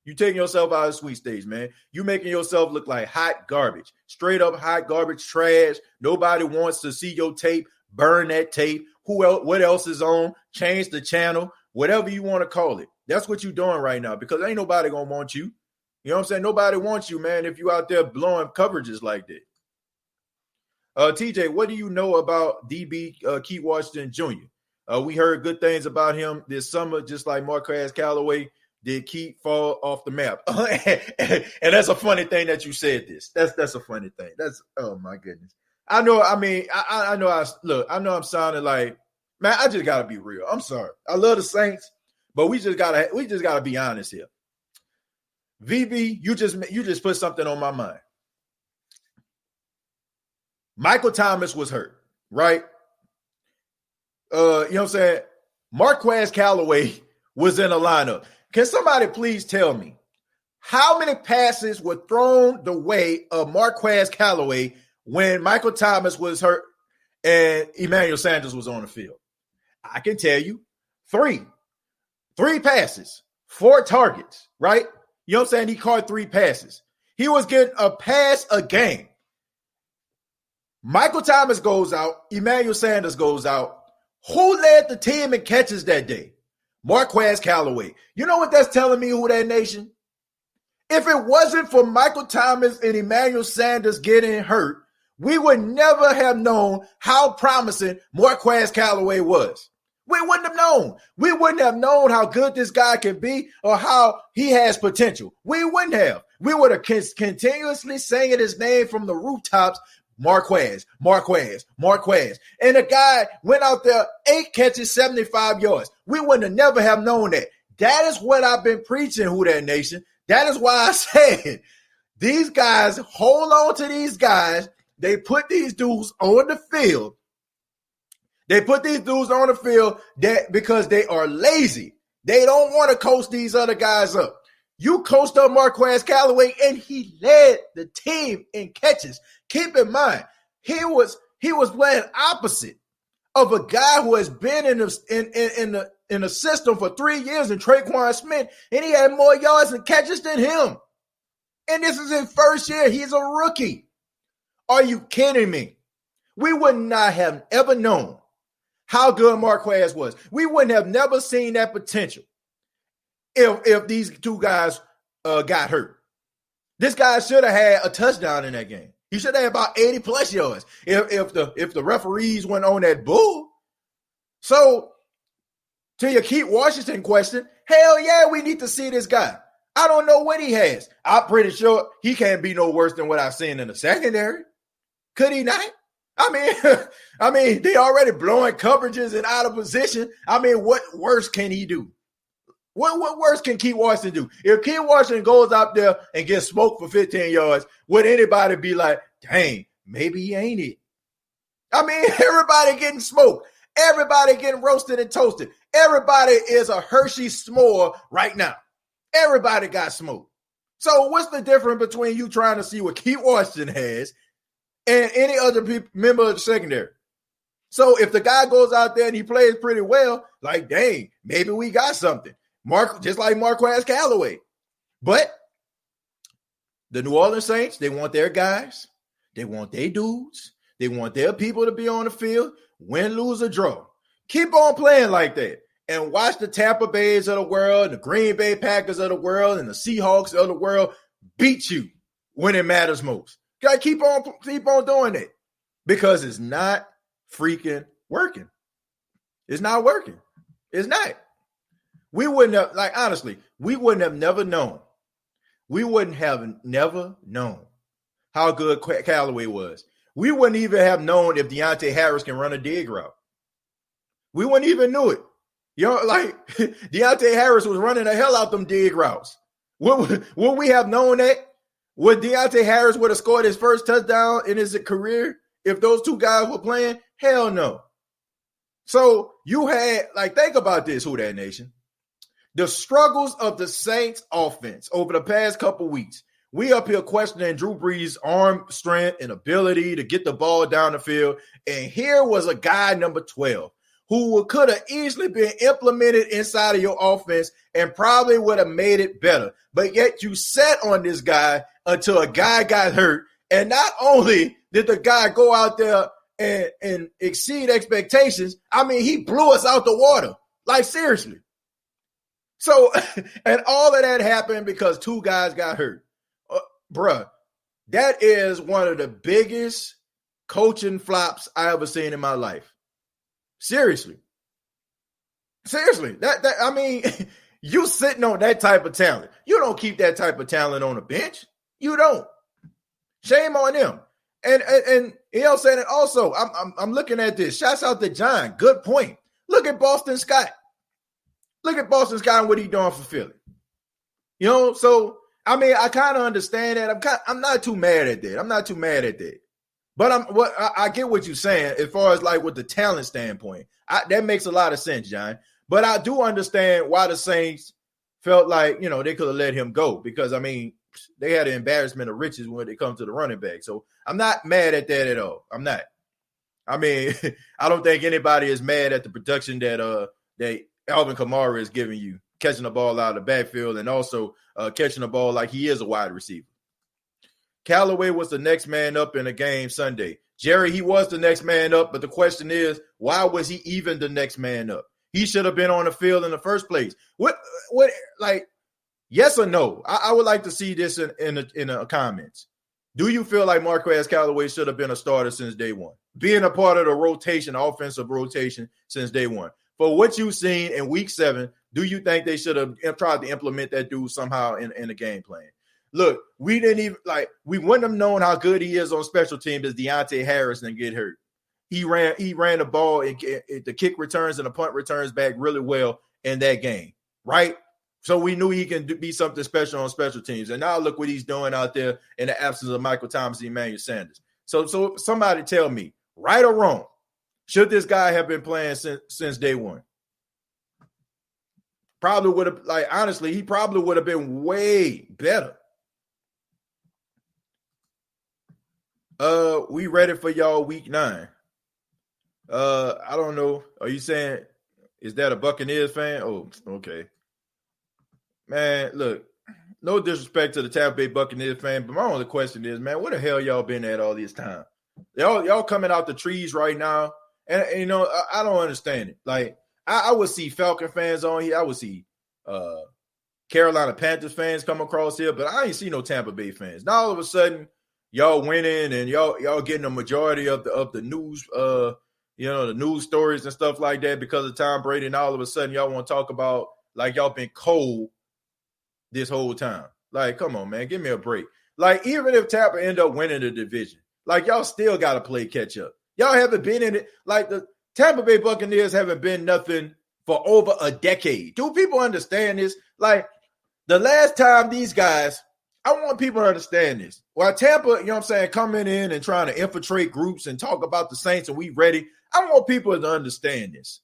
You taking yourself out of the sweet stage, man. You making yourself look like hot garbage, straight up hot garbage, trash. Nobody wants to see your tape. Burn that tape. Who else? What else is on? Change the channel. Whatever you want to call it. That's what you're doing right now because ain't nobody gonna want you. You know what I'm saying? Nobody wants you, man. If you out there blowing coverages like that. TJ, what do you know about DB Keith Washington Jr.? We heard good things about him this summer, just like Marquez Callaway. Did Keith fall off the map? And that's a funny thing that you said this. That's a funny thing. That's, oh my goodness. I know. I mean, I know. I know I'm sounding like, man. I just gotta be real. I'm sorry. I love the Saints, but we just gotta be honest here. VB, you just put something on my mind. Michael Thomas was hurt, right? You know what I'm saying? Marquez Callaway was in a lineup. Can somebody please tell me how many passes were thrown the way of Marquez Callaway when Michael Thomas was hurt and Emmanuel Sanders was on the field? I can tell you 3. 3 passes, 4 targets, right? You know what I'm saying? He caught 3 passes. He was getting a pass a game. Michael Thomas goes out. Emmanuel Sanders goes out. Who led the team in catches that day? Marquez Callaway. You know what that's telling me, Who Dat Nation? If it wasn't for Michael Thomas and Emmanuel Sanders getting hurt, we would never have known how promising Marquez Callaway was. We wouldn't have known. We wouldn't have known how good this guy can be or how he has potential. We wouldn't have. We would have continuously singing his name from the rooftops, Marquez, Marquez, Marquez. And the guy went out there, 8 catches, 75 yards. We wouldn't have never have known that. That is what I've been preaching, Who Dat Nation. That is why I said these guys, hold on to these guys. They put these dudes on the field. They put these dudes on the field because they are lazy. They don't want to coach these other guys up. You coached up Marquez Callaway, and he led the team in catches. Keep in mind, he was playing opposite of a guy who has been in the system for 3 years in Traquan Smith, and he had more yards and catches than him. And this is his first year. He's a rookie. Are you kidding me? We would not have ever known how good Marquez was. We wouldn't have never seen that potential if these two guys got hurt. This guy should have had a touchdown in that game. He should have had about 80 plus yards if the referees went on that bull. So to your Keith Washington question, hell yeah, we need to see this guy. I don't know what he has. I'm pretty sure he can't be no worse than what I've seen in the secondary. Could he not? I mean, they already blowing coverages and out of position. I mean, what worse can he do? What worse can Keith Washington do? If Keith Washington goes out there and gets smoked for 15 yards, would anybody be like, dang, maybe he ain't it? I mean, everybody getting smoked. Everybody getting roasted and toasted. Everybody is a Hershey s'more right now. Everybody got smoked. So what's the difference between you trying to see what Keith Washington has and any other member of the secondary? So if the guy goes out there and he plays pretty well, like, dang, maybe we got something. Just like Marquez Callaway. But the New Orleans Saints, they want their guys. They want their dudes. They want their people to be on the field, win, lose, or draw. Keep on playing like that. And watch the Tampa Bays of the world, the Green Bay Packers of the world, and the Seahawks of the world beat you when it matters most. Gotta keep on doing it because it's not freaking working. It's not working. It's not. We wouldn't have, like, honestly, we wouldn't have never known. We wouldn't have never known how good Callaway was. We wouldn't even have known if Deontay Harris can run a dig route. We wouldn't even knew it. You know, like, Deontay Harris was running the hell out them dig routes. Would we have known that? Would Deontay Harris would have scored his first touchdown in his career if those two guys were playing? Hell no. So you had, like, think about this, Who Dat Nation. The struggles of the Saints offense over the past couple weeks. We up here questioning Drew Brees' arm strength and ability to get the ball down the field. And here was a guy, number 12, who could have easily been implemented inside of your offense and probably would have made it better. But yet you sat on this guy until a guy got hurt. And not only did the guy go out there and exceed expectations, I mean, he blew us out the water. Like, seriously. So, and all of that happened because two guys got hurt. Bruh, that is one of the biggest coaching flops I ever seen in my life. Seriously. That I mean, you sitting on that type of talent. You don't keep that type of talent on the bench. You don't. Shame on them. And you know what I'm saying? And also, I'm looking at this. Shouts out to John. Good point. Look at Boston Scott. Look at Boston Scott and what he's doing for Philly. You know, so I mean, I kind of understand that. I'm not too mad at that. But I get what you're saying as far as like with the talent standpoint. That makes a lot of sense, John. But I do understand why the Saints felt like, you know, they could have let him go because, I mean, they had an embarrassment of riches when it comes to the running back. So I'm not mad at that at all. I'm not. I mean, I don't think anybody is mad at the production that Alvin Kamara is giving you, catching the ball out of the backfield and also catching the ball like he is a wide receiver. Callaway was the next man up in the game Sunday. Jerry, he was the next man up, but the question is, why was he even the next man up? He should have been on the field in the first place. What, like, yes or no? I would like to see this in the comments. Do you feel like Marquez Callaway should have been a starter since day one? Being a part of the rotation, offensive rotation since day one. For what you've seen in week 7, do you think they should have tried to implement that dude somehow in the game plan? Look, we wouldn't have known how good he is on special teams as Deontay Harris didn't get hurt. He ran the ball and the kick returns and the punt returns back really well in that game, right? So we knew he can be something special on special teams. And now look what he's doing out there in the absence of Michael Thomas and Emmanuel Sanders. So somebody tell me, right or wrong, should this guy have been playing since day one? Probably would have, like, honestly, he probably would have been way better. We ready for y'all week 9. I don't know. Are you saying, is that a Buccaneers fan? Oh, okay. Man, look, no disrespect to the Tampa Bay Buccaneers fan, but my only question is, man, where the hell y'all been at all this time? Y'all coming out the trees right now, and you know, I don't understand it. Like, I would see Falcon fans on here. I would see Carolina Panthers fans come across here, but I ain't see no Tampa Bay fans. Now all of a sudden, y'all winning and y'all getting a majority of the news, the news stories and stuff like that because of Tom Brady. And all of a sudden, y'all want to talk about like y'all been cold this whole time. Like, come on, man, give me a break. Like, even if Tampa end up winning the division, like y'all still got to play catch up. Y'all haven't been in it. Like the Tampa Bay Buccaneers haven't been nothing for over a decade. Do people understand this? Like, the last time these guys, I want people to understand this. While Tampa, you know what I'm saying, coming in and trying to infiltrate groups and talk about the Saints and we ready, I want people to understand this.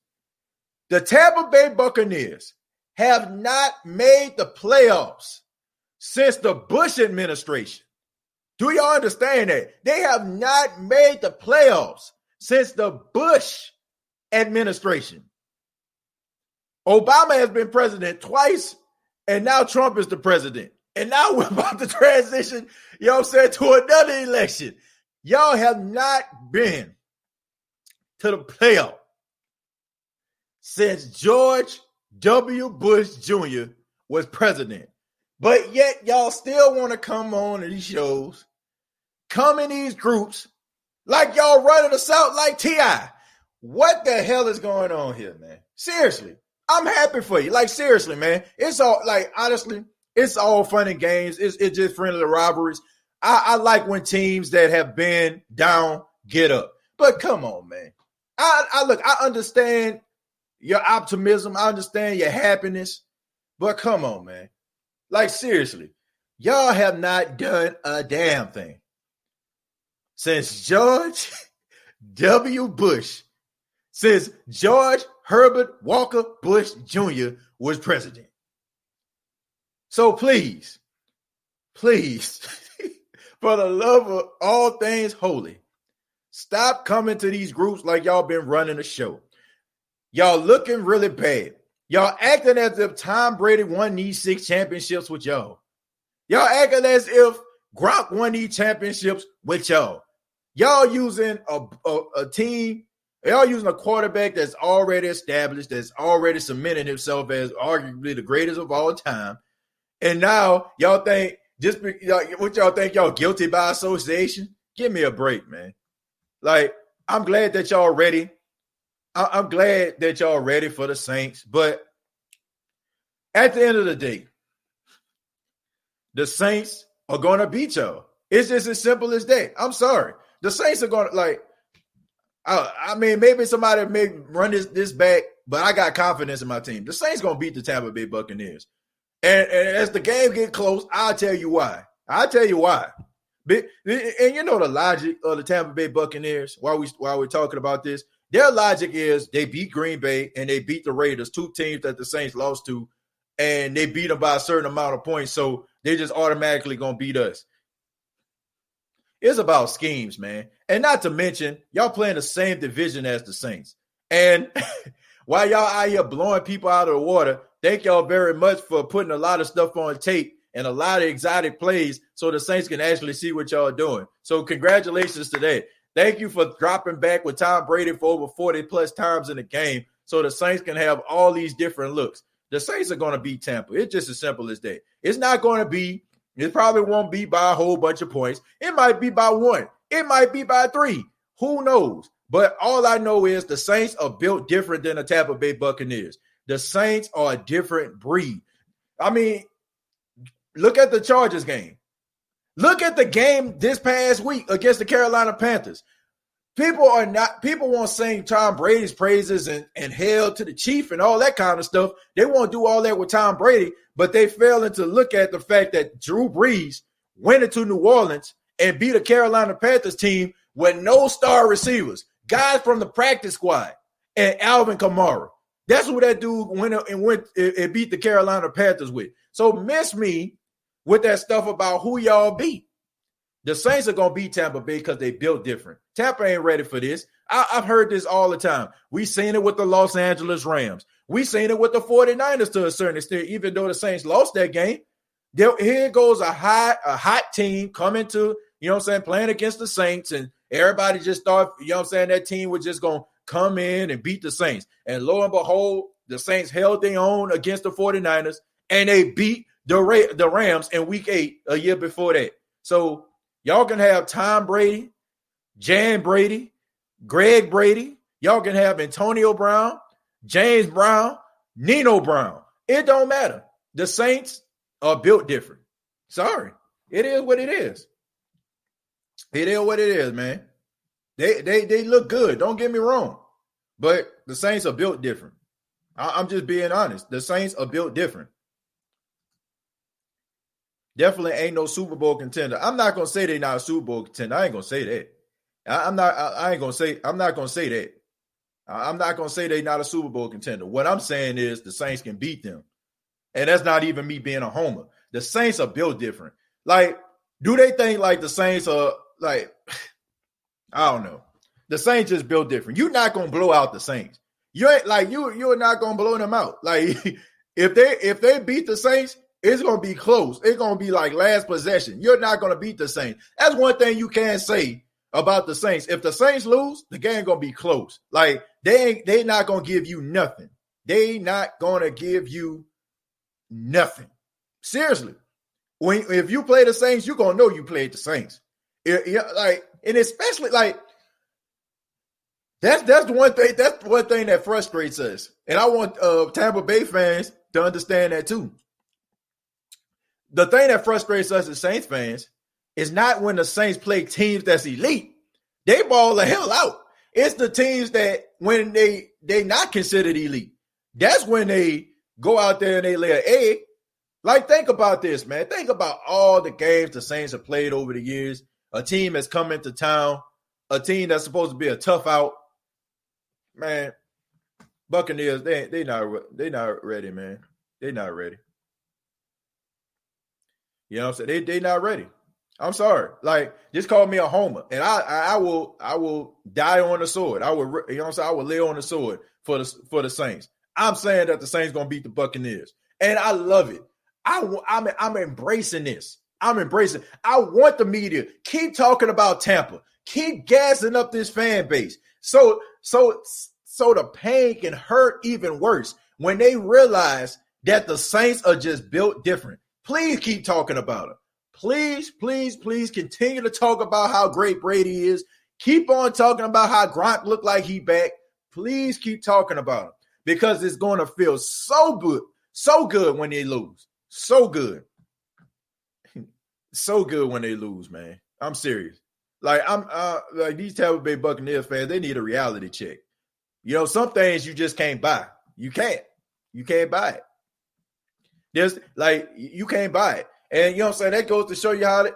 The Tampa Bay Buccaneers have not made the playoffs since the Bush administration. Do y'all understand that? They have not made the playoffs since the Bush administration. Obama has been president twice, and now Trump is the president. And now we're about to transition, you know what I'm saying, to another election. Y'all have not been to the playoff since George W. Bush Jr. was president. But yet y'all still want to come on these shows, come in these groups, like y'all running us out like T.I. What the hell is going on here, man? Seriously, I'm happy for you. Like, seriously, man. It's all, like, honestly, it's all fun and games. It's just friendly rivalries. I like when teams that have been down get up. But come on, man. I understand your optimism. I understand your happiness. But come on, man. Like, seriously, y'all have not done a damn thing since George W. Bush, since George Herbert Walker Bush Jr. was president. So please, for the love of all things holy, stop coming to these groups like y'all been running a show. Y'all looking really bad. Y'all acting as if Tom Brady won these 6 championships with y'all. Y'all acting as if Gronk won these championships with y'all. Y'all using a team, y'all using a quarterback that's already established, that's already cemented himself as arguably the greatest of all time. And now y'all think what y'all think y'all guilty by association? Give me a break, man. Like, I'm glad that y'all ready. I'm glad that y'all ready for the Saints. But at the end of the day, the Saints are going to beat y'all. It's just as simple as that. I'm sorry. The Saints are going to, like, I mean, maybe somebody may run this back, but I got confidence in my team. The Saints going to beat the Tampa Bay Buccaneers. And as the game get close, I'll tell you why. And you know the logic of the Tampa Bay Buccaneers, while we're talking about this, their logic is they beat Green Bay and they beat the Raiders, 2 teams that the Saints lost to, and they beat them by a certain amount of points, so they just automatically going to beat us. It's about schemes, man. And not to mention, y'all playing the same division as the Saints. And while y'all out here blowing people out of the water, thank y'all very much for putting a lot of stuff on tape and a lot of exotic plays so the Saints can actually see what y'all are doing. So congratulations to that. Thank you for dropping back with Tom Brady for over 40-plus times in the game so the Saints can have all these different looks. The Saints are going to beat Tampa. It's just as simple as that. It's not going to be – it probably won't be by a whole bunch of points. It might be by 1. It might be by 3. Who knows? But all I know is the Saints are built different than the Tampa Bay Buccaneers. The Saints are a different breed. I mean, look at the Chargers game. Look at the game this past week against the Carolina Panthers. People won't sing Tom Brady's praises and hail to the chief and all that kind of stuff. They won't do all that with Tom Brady, but they fail to look at the fact that Drew Brees went into New Orleans and beat a Carolina Panthers team with no star receivers, guys from the practice squad, and Alvin Kamara. That's who that dude went and beat the Carolina Panthers with. So miss me with that stuff about who y'all beat. The Saints are going to beat Tampa Bay because they built different. Tampa ain't ready for this. I've heard this all the time. We seen it with the Los Angeles Rams. We seen it with the 49ers to a certain extent, even though the Saints lost that game. Here goes a hot team coming to, you know what I'm saying, playing against the Saints, and everybody just thought, you know what I'm saying, that team was just going to come in and beat the Saints. And lo and behold, the Saints held their own against the 49ers, and they beat the Rams in week 8 a year before that. So y'all can have Tom Brady, Jan Brady, Greg Brady. Y'all can have Antonio Brown, James Brown, Nino Brown. It don't matter. The Saints are built different. Sorry. It is what it is. It is what it is, man. They look good. Don't get me wrong. But the Saints are built different. I'm just being honest. The Saints are built different. Definitely ain't no Super Bowl contender. I'm not gonna say they're not a Super Bowl contender. I ain't gonna say that. I'm not gonna say that. I'm not gonna say they're not a Super Bowl contender. What I'm saying is the Saints can beat them. And that's not even me being a homer. The Saints are built different. Like, do they think like the Saints are like, I don't know. The Saints just built different. You're not gonna blow out the Saints. You ain't like you're not gonna blow them out. Like if they beat the Saints, it's going to be close. It's going to be like last possession. You're not going to beat the Saints. That's one thing you can say about the Saints. If the Saints lose, the game going to be close. Like, they not going to give you nothing. They not going to give you nothing. Seriously. If you play the Saints, you're going to know you played the Saints. And especially, like, that's the one thing. That's one thing that frustrates us. And I want Tampa Bay fans to understand that too. The thing that frustrates us as Saints fans is not when the Saints play teams that's elite. They ball the hell out. It's the teams that when they not considered elite, that's when they go out there and they lay an egg. Like, think about this, man. Think about all the games the Saints have played over the years. A team has come into town, a team that's supposed to be a tough out. Man, Buccaneers, they not ready, man. They not ready. You know what I'm saying? They not ready. I'm sorry. Like, just call me a homer, and I will die on the sword. I will, you know what I'm saying? I will lay on the sword for the Saints. I'm saying that the Saints gonna beat the Buccaneers, and I love it. I'm embracing this. I'm embracing. I want the media keep talking about Tampa, keep gassing up this fan base, so the pain can hurt even worse when they realize that the Saints are just built different. Please keep talking about it. Please, please, please continue to talk about how great Brady is. Keep on talking about how Gronk looked like he back. Please keep talking about him because it's going to feel so good when they lose. So good. So good when they lose, man. I'm serious. Like, like these Tampa Bay Buccaneers fans, they need a reality check. You know, some things you just can't buy. You can't buy it. There's like, you can't buy it. And you know what I'm saying? That goes to show you how,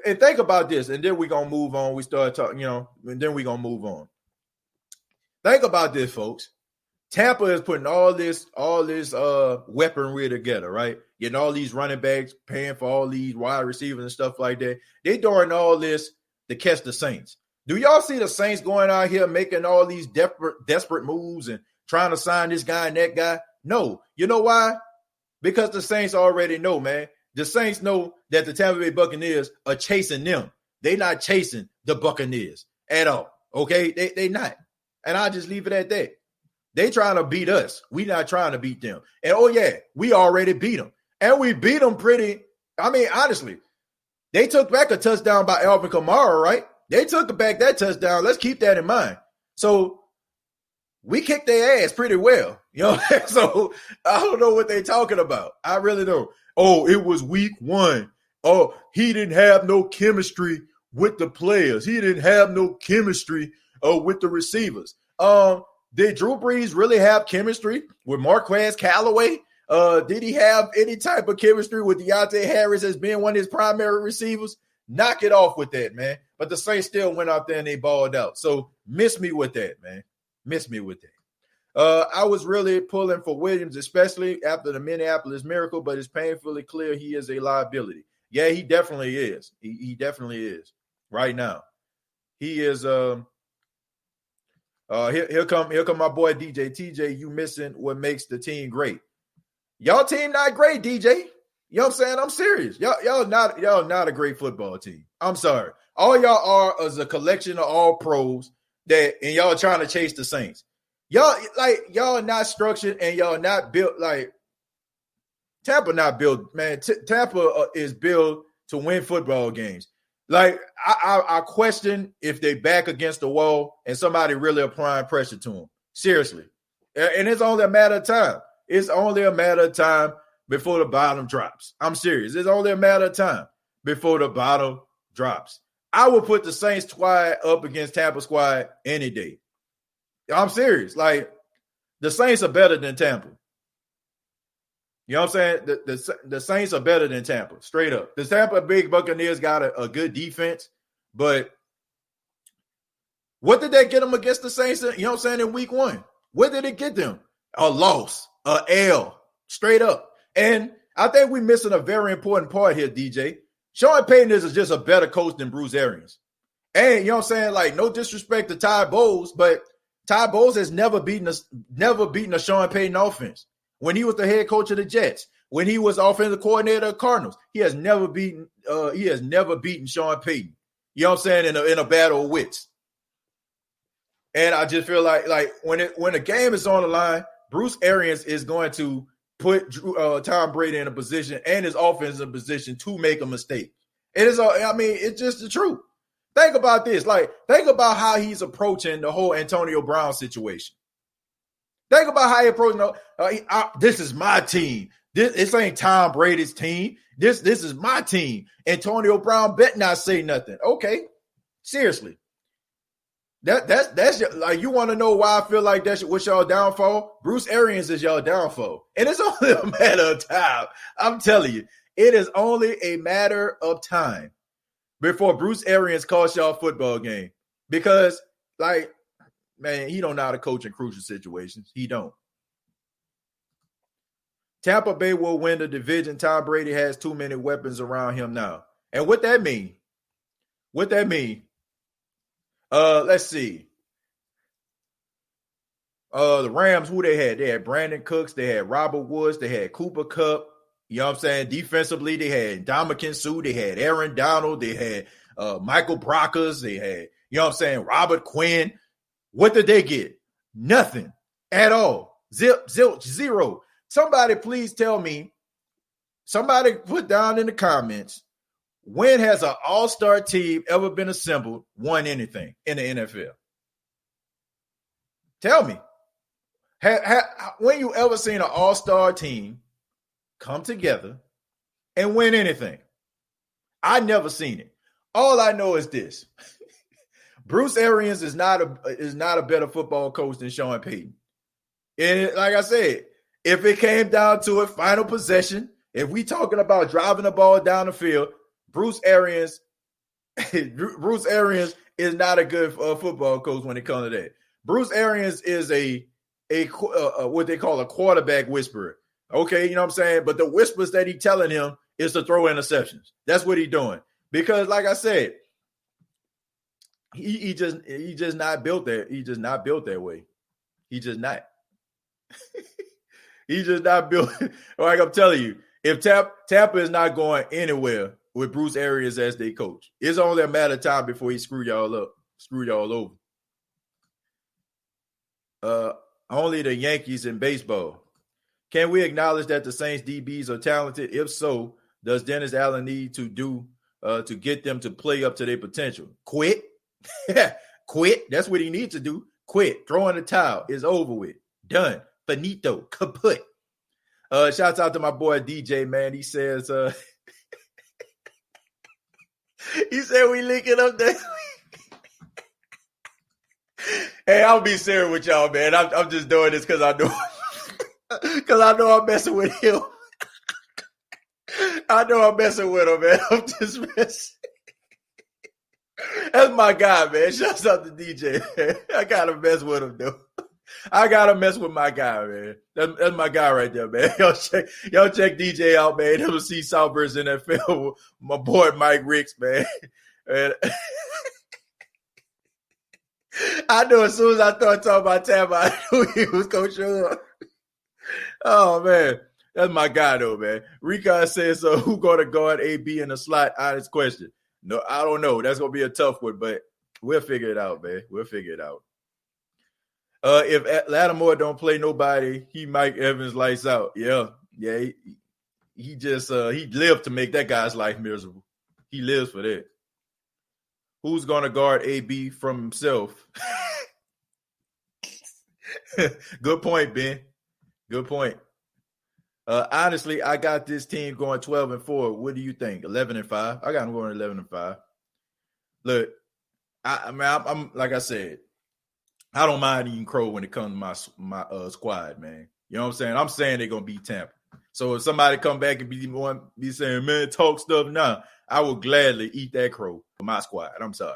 and think about this, and then we're going to move on. We start talking, and then we're going to move on. Think about this, folks. Tampa is putting all this weaponry together, right? Getting all these running backs, paying for all these wide receivers and stuff like that. They doing all this to catch the Saints. Do y'all see the Saints going out here making all these desperate moves and trying to sign this guy and that guy? No. You know why? Because the Saints already know, man. The Saints know that the Tampa Bay Buccaneers are chasing them. They're not chasing the Buccaneers at all. Okay? They not. And I'll just leave it at that. They trying to beat us. We not trying to beat them. And oh yeah, we already beat them. And we beat them pretty. I mean, honestly, they took back a touchdown by Alvin Kamara, right? They took back that touchdown. Let's keep that in mind. So we kicked their ass pretty well. So I don't know what they're talking about. I really don't. Oh, it was week 1. Oh, he didn't have no chemistry with the players. He didn't have no chemistry with the receivers. Did Drew Brees really have chemistry with Marquez Callaway? Did he have any type of chemistry with Deontay Harris as being one of his primary receivers? Knock it off with that, man. But the Saints still went out there and they balled out. So miss me with that, man. Miss me with that. I was really pulling for Williams, especially after the Minneapolis Miracle, but it's painfully clear he is a liability. Yeah, he definitely is. He definitely is right now. He is here come my boy DJ. TJ, you missing what makes the team great. Y'all team not great, DJ. You know what I'm saying? I'm serious. Y'all not a great football team. I'm sorry. All y'all are is a collection of all pros and y'all trying to chase the Saints. Y'all not structured and y'all not built like Tampa not built, man. Tampa is built to win football games. Like, I question if they back against the wall and somebody really applying pressure to them. Seriously. And it's only a matter of time. It's only a matter of time before the bottom drops. I'm serious. It's only a matter of time before the bottom drops. I would put the Saints squad up against Tampa squad any day. I'm serious. Like, the Saints are better than Tampa. You know what I'm saying? The Saints are better than Tampa, straight up. The Tampa Bay Buccaneers got a good defense, but what did they get them against the Saints, you know what I'm saying, in week 1? What did it get them? A loss, a L, straight up. And I think we're missing a very important part here, DJ. Sean Payton is just a better coach than Bruce Arians. And, you know what I'm saying, like, no disrespect to Ty Bowles, but Ty Bowles has never beaten a Sean Payton offense. When he was the head coach of the Jets, when he was offensive coordinator of Cardinals, he has never beaten Sean Payton. You know what I'm saying? In a battle of wits. And I just feel like when the game is on the line, Bruce Arians is going to put Tom Brady in a position and his offense in a position to make a mistake. It's just the truth. Think about this. Like, think about how he's approaching the whole Antonio Brown situation. Think about how he approached. This is my team. This ain't Tom Brady's team. This is my team. Antonio Brown bet not say nothing. Okay, seriously. That's like, you want to know why I feel like that's what's y'all downfall? Bruce Arians is y'all downfall, and it's only a matter of time. I'm telling you, it is only a matter of time before Bruce Arians costs y'all a football game because, like, man, he don't know how to coach in crucial situations. He don't. Tampa Bay will win the division. Tom Brady has too many weapons around him now. And what that mean? Let's see. The Rams, who they had? They had Brandon Cooks, they had Robert Woods, they had Cooper Kupp. You know what I'm saying? Defensively, they had Ndamukong Suh, they had Aaron Donald, they had Michael Brockers, they had, you know what I'm saying, Robert Quinn. What did they get? Nothing at all. Zilch, zero. Somebody please tell me, somebody put down in the comments, when has an all-star team ever been assembled, won anything in the NFL? Tell me. When you ever seen an all-star team come together and win anything? I never seen it. All I know is this. Bruce Arians is not a better football coach than Sean Payton. And like I said, if it came down to it, final possession, if we talking about driving the ball down the field, Bruce Arians is not a good football coach when it comes to that. Bruce Arians is a what they call a quarterback whisperer. Okay, you know what I'm saying? But the whispers that he's telling him is to throw interceptions. That's what he's doing. Because like I said, he just not built there. He just not built that way. He just not. He just not built. Like I'm telling you, if Tampa is not going anywhere with Bruce Arians as their coach, it's only a matter of time before he screw y'all over. Only the Yankees in baseball. Can we acknowledge that the Saints DBs are talented? If so, does Dennis Allen need to do to get them to play up to their potential? Quit. Quit. That's what he needs to do. Quit. Throwing the towel is over with. Done. Finito. Kaput. Shouts out to my boy DJ, man. He says, he said we linking up next week. Hey, I'll be serious with y'all, man. I'm just doing this because I know I'm messing with him. I know I'm messing with him, man. I'm just messing. That's my guy, man. Shouts out to DJ, man. I gotta mess with him, though. I gotta mess with my guy, man. That's my guy right there, man. Y'all check DJ out, man. MC Southbird's NFL. My boy Mike Ricks, man. And I knew as soon as I started talking about Tampa, I knew he was gonna show up. Oh man, that's my guy though, man. Rika says, "So who gonna guard AB in the slot?" Honest question. No, I don't know. That's gonna be a tough one, but we'll figure it out, man. We'll figure it out. If Lattimore don't play nobody, he Mike Evans lights out. Yeah. He just he lived to make that guy's life miserable. He lives for that. Who's gonna guard AB from himself? Good point, Ben. Good point. Honestly, I got this team going 12-4. What do you think? 11-5. I got them going 11-5. Look, I'm like I said, I don't mind eating crow when it comes to my squad, man. You know what I'm saying? I'm saying they're gonna beat Tampa. So if somebody come back and be saying, man, talk stuff, nah, I will gladly eat that crow for my squad. I'm sorry.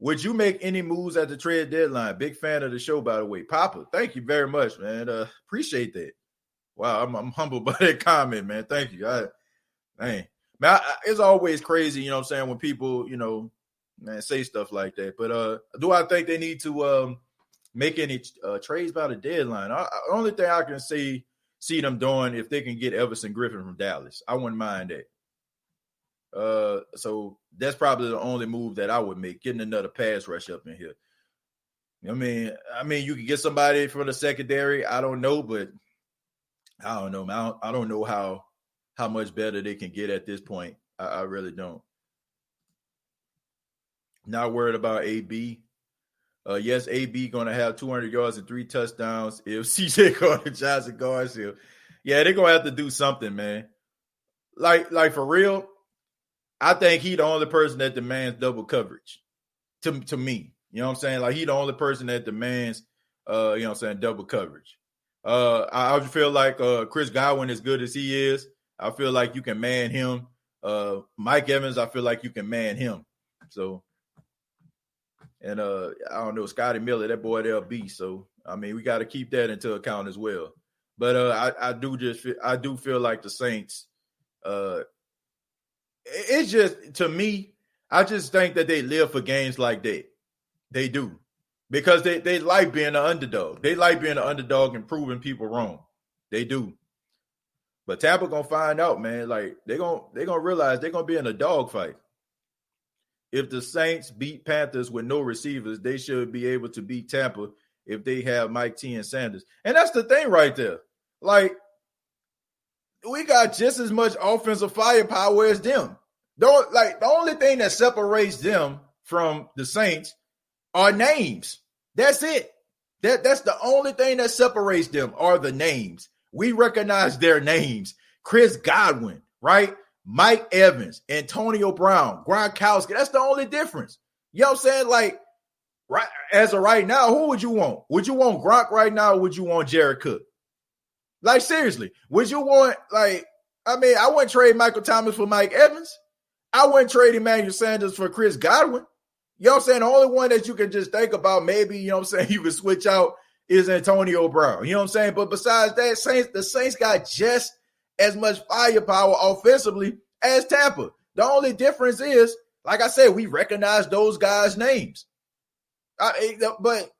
Would you make any moves at the trade deadline? Big fan of the show, by the way. Papa, thank you very much, man. Appreciate that. Wow, I'm humbled by that comment, man. Thank you. It's always crazy, you know what I'm saying, when people, you know, man, say stuff like that. But do I think they need to make any trades by the deadline? The only thing I can see them doing, if they can get Everson Griffin from Dallas, I wouldn't mind that. So that's probably the only move that I would make, getting another pass rush up in here. I mean, you could get somebody from the secondary. I don't know, but I don't know, man. I don't know how much better they can get at this point. I really don't. Not worried about AB. Yes, AB going to have 200 yards and 3 touchdowns if CJ Gardner-Johnson guards him. Yeah, they're going to have to do something, man. Like for real, I think he's the only person that demands double coverage to me. You know what I'm saying? Like, he's the only person that demands, you know what I'm saying, double coverage. I feel like Chris Godwin, as good as he is, I feel like you can man him. Mike Evans, I feel like you can man him. So, and I don't know, Scotty Miller, that boy, they'll be. So, I mean, we got to keep that into account as well. But I do feel like the Saints, it's just, to me, I just think that they live for games like that. They do. Because they like being an underdog. They like being an underdog and proving people wrong. They do. But Tampa gonna find out, man. Like they're gonna realize they're gonna be in a dogfight. If the Saints beat Panthers with no receivers, they should be able to beat Tampa if they have Mike T and Sanders. And that's the thing right there. Like, we got just as much offensive firepower as them. The only thing that separates them from the Saints are names. That's it. That's the only thing that separates them are the names. We recognize their names. Chris Godwin, right? Mike Evans, Antonio Brown, Gronkowski. That's the only difference. You know what I'm saying? Like, right as of right now, who would you want? Would you want Gronk right now, or would you want Jared Cook? Like, seriously, would you want, I wouldn't trade Michael Thomas for Mike Evans. I wouldn't trade Emmanuel Sanders for Chris Godwin. You know what I'm saying? The only one that you can just think about, maybe, you know what I'm saying, you can switch out is Antonio Brown. You know what I'm saying? But besides that, the Saints got just as much firepower offensively as Tampa. The only difference is, like I said, we recognize those guys' names. But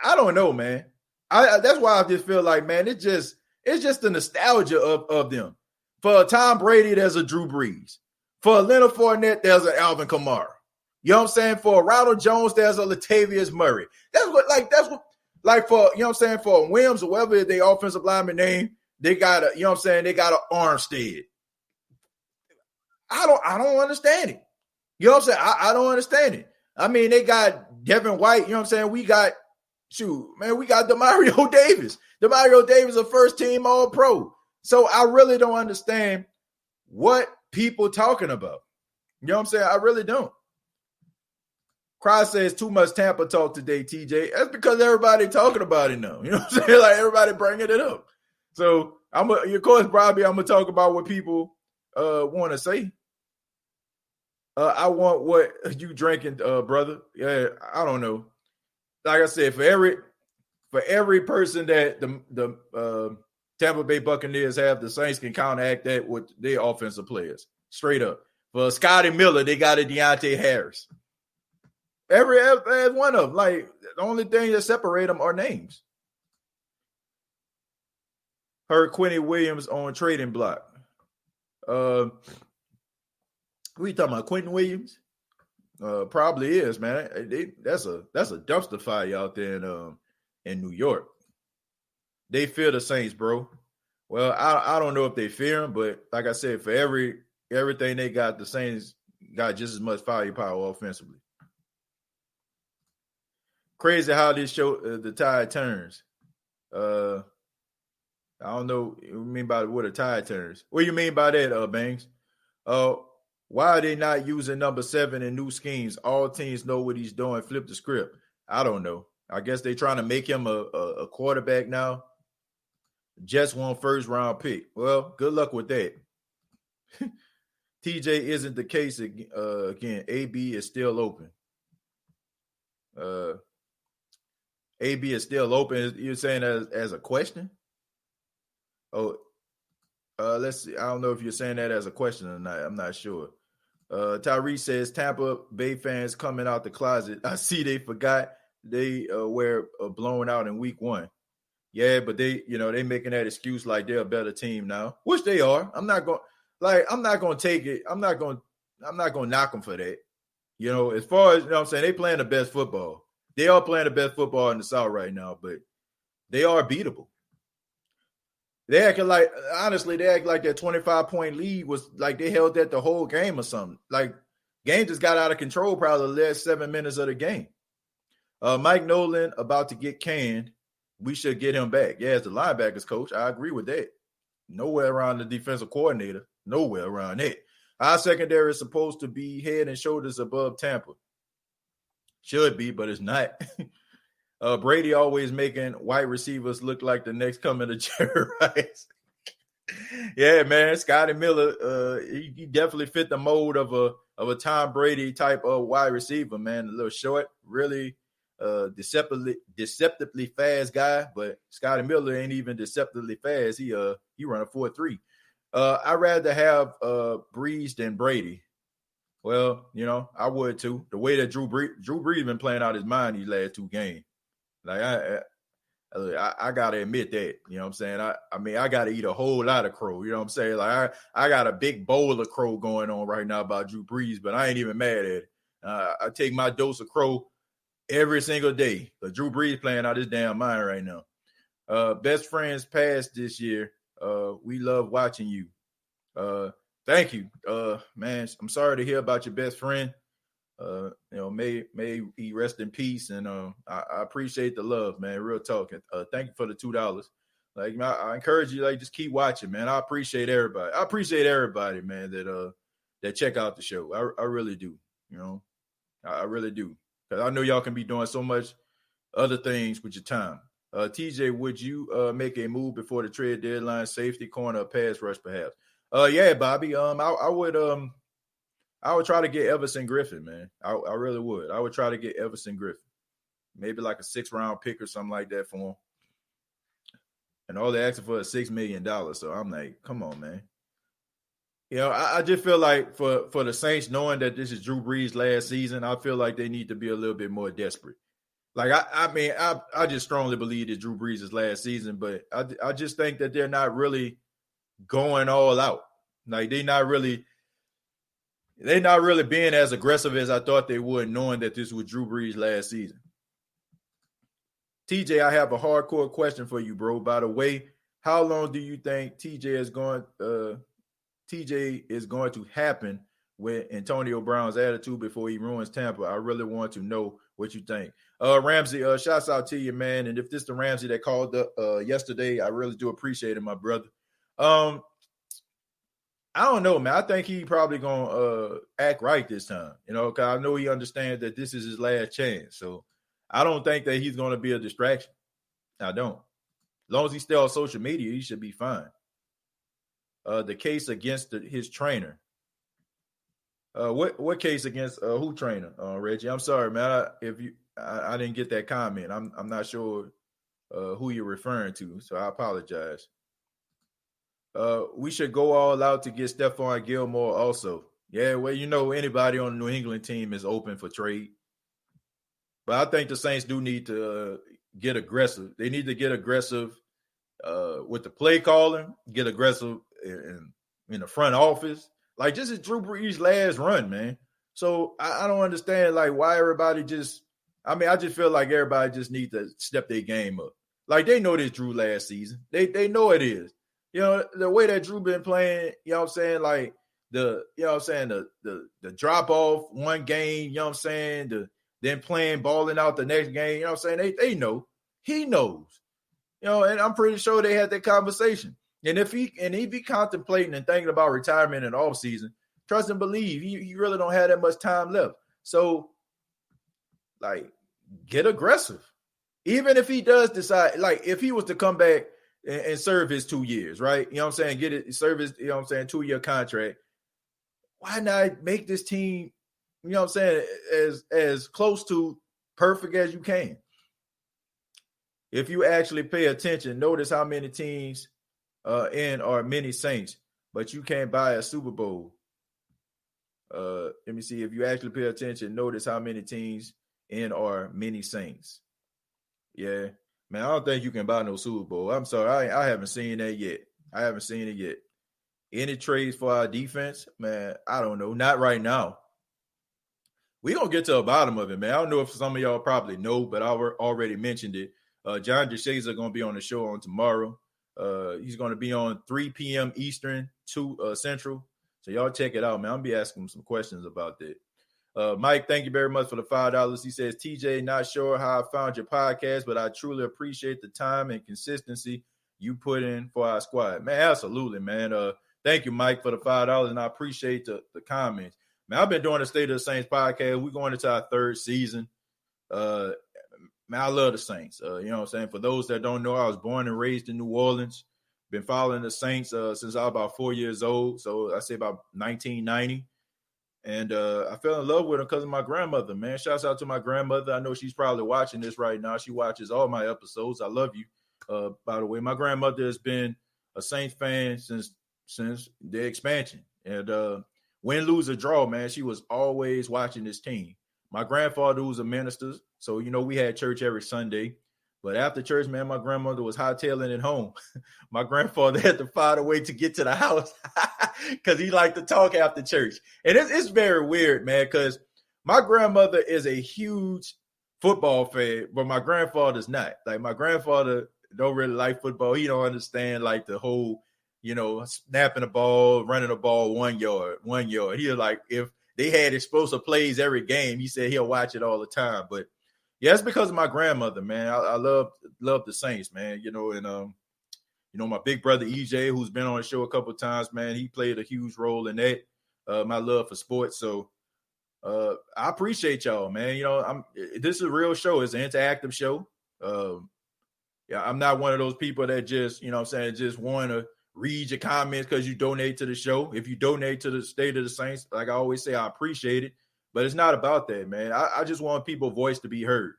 I don't know, man. That's why I just feel like, man, it's just the nostalgia of them. For Tom Brady, there's a Drew Brees. For Leonard Fournette, there's an Alvin Kamara. You know what I'm saying? For Ronald Jones, there's a Latavius Murray. That's what, for, you know what I'm saying, for Williams or whatever the offensive lineman name, they got a, you know what I'm saying, they got an Armstead. I don't understand it. You know what I'm saying? I don't understand it. I mean, they got Devin White, you know what I'm saying? We got Demario Davis. Demario Davis, a first team All-Pro. So I really don't understand what people talking about. You know what I'm saying? I really don't. Cry says too much Tampa talk today, TJ. That's because everybody talking about it now. You know what I'm saying? Like, everybody bringing it up. So of course, Robbie, I'm gonna talk about what people want to say. I want what you drinking, brother. Yeah, I don't know. Like I said, for every person that the Tampa Bay Buccaneers have, the Saints can counteract that with their offensive players. Straight up. For Scotty Miller, they got a Deontay Harris. Every one of them. Like, the only thing that separate them are names. Heard Quincy Williams on trading block. Who you talking about? Quentin Williams? Probably is, man. That's a dumpster fire out there in New York. They fear the Saints, bro. Well, I don't know if they fear them, but like I said, for everything they got, the Saints got just as much firepower offensively. Crazy how this show the tide turns. I don't know what you mean by what a tide turns. What do you mean by that, Banks? Why are they not using number 7 in new schemes? All teams know what he's doing. Flip the script. I don't know. I guess they're trying to make him a quarterback now. Jets won first round pick. Well, good luck with that. TJ isn't the case again. AB is still open. AB is still open. You're saying as a question? Oh, let's see. I don't know if you're saying that as a question or not. I'm not sure. Tyree says Tampa Bay fans coming out the closet. I see they forgot they were blown out in week 1. Yeah, but they making that excuse like they're a better team now, which they are. I'm not going to take it. I'm not going to knock them for that. You know, as far as, you know what I'm saying, they playing the best football. They are playing the best football in the South right now, but they are beatable. They act like that 25-point lead was like they held that the whole game or something. Like, game just got out of control probably the last 7 minutes of the game. Mike Nolan about to get canned. We should get him back. Yeah, as the linebackers coach, I agree with that. Nowhere around the defensive coordinator. Nowhere around that. Our secondary is supposed to be head and shoulders above Tampa. Should be, but it's not. Brady always making wide receivers look like the next coming of Jerry Rice. Yeah, man, Scotty Miller, he definitely fit the mold of a Tom Brady type of wide receiver, man. A little short, really deceptively fast guy, but Scotty Miller ain't even deceptively fast. He run a 4.3. I'd rather have Brees than Brady. Well, I would too. The way that Drew Brees been playing out his mind these last 2 games. Like I gotta admit that. You know what I'm saying? I mean, I gotta eat a whole lot of crow. You know what I'm saying? Like I got a big bowl of crow going on right now about Drew Brees, but I ain't even mad at it. I take my dose of crow every single day. But Drew Brees playing out his damn mind right now. Best friends passed this year. We love watching you. Thank you. Man, I'm sorry to hear about your best friend. May he rest in peace. And I appreciate the love, man. Real talk. Thank you for the $2. Like, I encourage you, like, just keep watching, man. I appreciate everybody, man, that check out the show. I really do. I really do. Because I know y'all can be doing so much other things with your time. TJ, would you make a move before the trade deadline? Safety, corner, pass rush, perhaps? Yeah, Bobby. I would try to get Everson Griffin, man. I really would. I would try to get Everson Griffin. Maybe like a 6th-round pick or something like that for him. And all they're asking for is $6 million. So I'm like, come on, man. I just feel like for the Saints, knowing that this is Drew Brees' last season, I feel like they need to be a little bit more desperate. Like, I just strongly believe that Drew Brees' last season, but I just think that they're not really going all out. Like, they're not really being as aggressive as I thought they would, knowing that this was Drew Brees' last season. TJ, I have a hardcore question for you, bro. By the way, how long do you think TJ is going to happen with Antonio Brown's attitude before he ruins Tampa? I really want to know what you think. Ramsey, shouts out to you, man. And if this is the Ramsey that called up yesterday, I really do appreciate it, my brother. I don't know, man. I think he probably gonna act right this time, because I know he understands that this is his last chance. So I don't think that he's gonna be a distraction. I don't. As long as he stays on social media, he should be fine. The case against his trainer. What case against who trainer? Reggie, I'm sorry, man. I didn't get that comment. I'm not sure who you're referring to, so I apologize. We should go all out to get Stephon Gilmore also. Yeah, well, anybody on the New England team is open for trade. But I think the Saints do need to get aggressive. They need to get aggressive with the play calling, get aggressive in the front office. Like, this is Drew Brees' last run, man. So I don't understand, like, why everybody I just feel like everybody just needs to step their game up. Like, they know this Drew last season. They know it is. The way that Drew been playing, you know what I'm saying? Like, the drop off one game, you know what I'm saying? Then balling out the next game, you know what I'm saying? They know. He knows. And I'm pretty sure they had that conversation. And if he contemplating and thinking about retirement in the offseason, trust and believe, he really don't have that much time left. So, like, get aggressive. Even if he does decide, like, if he was to come back and serve his 2 years, right? You know what I'm saying? Serve his, 2-year contract. Why not make this team, as close to perfect as you can? If you actually pay attention, notice how many teams in are many Saints, but you can't buy a Super Bowl. Let me see. If you actually pay attention, notice how many teams in are many Saints. Yeah. Man, I don't think you can buy no Super Bowl. I'm sorry. I haven't seen that yet. I haven't seen it yet. Any trades for our defense? Man, I don't know. Not right now. We're going to get to the bottom of it, man. I don't know if some of y'all probably know, but I already mentioned it. John DeShazier going to be on the show on tomorrow. He's going to be on 3 p.m. Eastern, 2 Central. So y'all check it out, man. I'll be asking him some questions about that. Mike, thank you very much for the $5. He says, TJ, not sure how I found your podcast, but I truly appreciate the time and consistency you put in for our squad. Man, absolutely, man. Thank you, Mike, for the $5, and I appreciate the comments. Man, I've been doing the State of the Saints podcast. We're going into our 3rd season. Man, I love the Saints. You know what I'm saying? For those that don't know, I was born and raised in New Orleans. Been following the Saints since I was about 4 years old. So I say about 1990. And I fell in love with her because of my grandmother, man. Shouts out to my grandmother. I know she's probably watching this right now. She watches all my episodes. I love you. By the way, my grandmother has been a Saints fan since since the expansion. And win, lose, or draw, man, she was always watching this team. My grandfather was a minister, so, we had church every Sunday. But after church, man, my grandmother was hightailing it home. My grandfather had to find a way to get to the house because he liked to talk after church. And it's very weird, man, because my grandmother is a huge football fan, but my grandfather's not. Like, my grandfather don't really like football. He don't understand, like, the whole, snapping the ball, running the ball 1 yard. He'll, like, if they had explosive plays every game, he said he'll watch it all the time. But yeah, it's because of my grandmother, man. I love the Saints, man. And my big brother EJ, who's been on the show a couple of times, man, he played a huge role in that. My love for sports. So I appreciate y'all, man. This is a real show. It's an interactive show. I'm not one of those people that just, just want to read your comments because you donate to the show. If you donate to the State of the Saints, like I always say, I appreciate it. But it's not about that, man. I just want people's voice to be heard.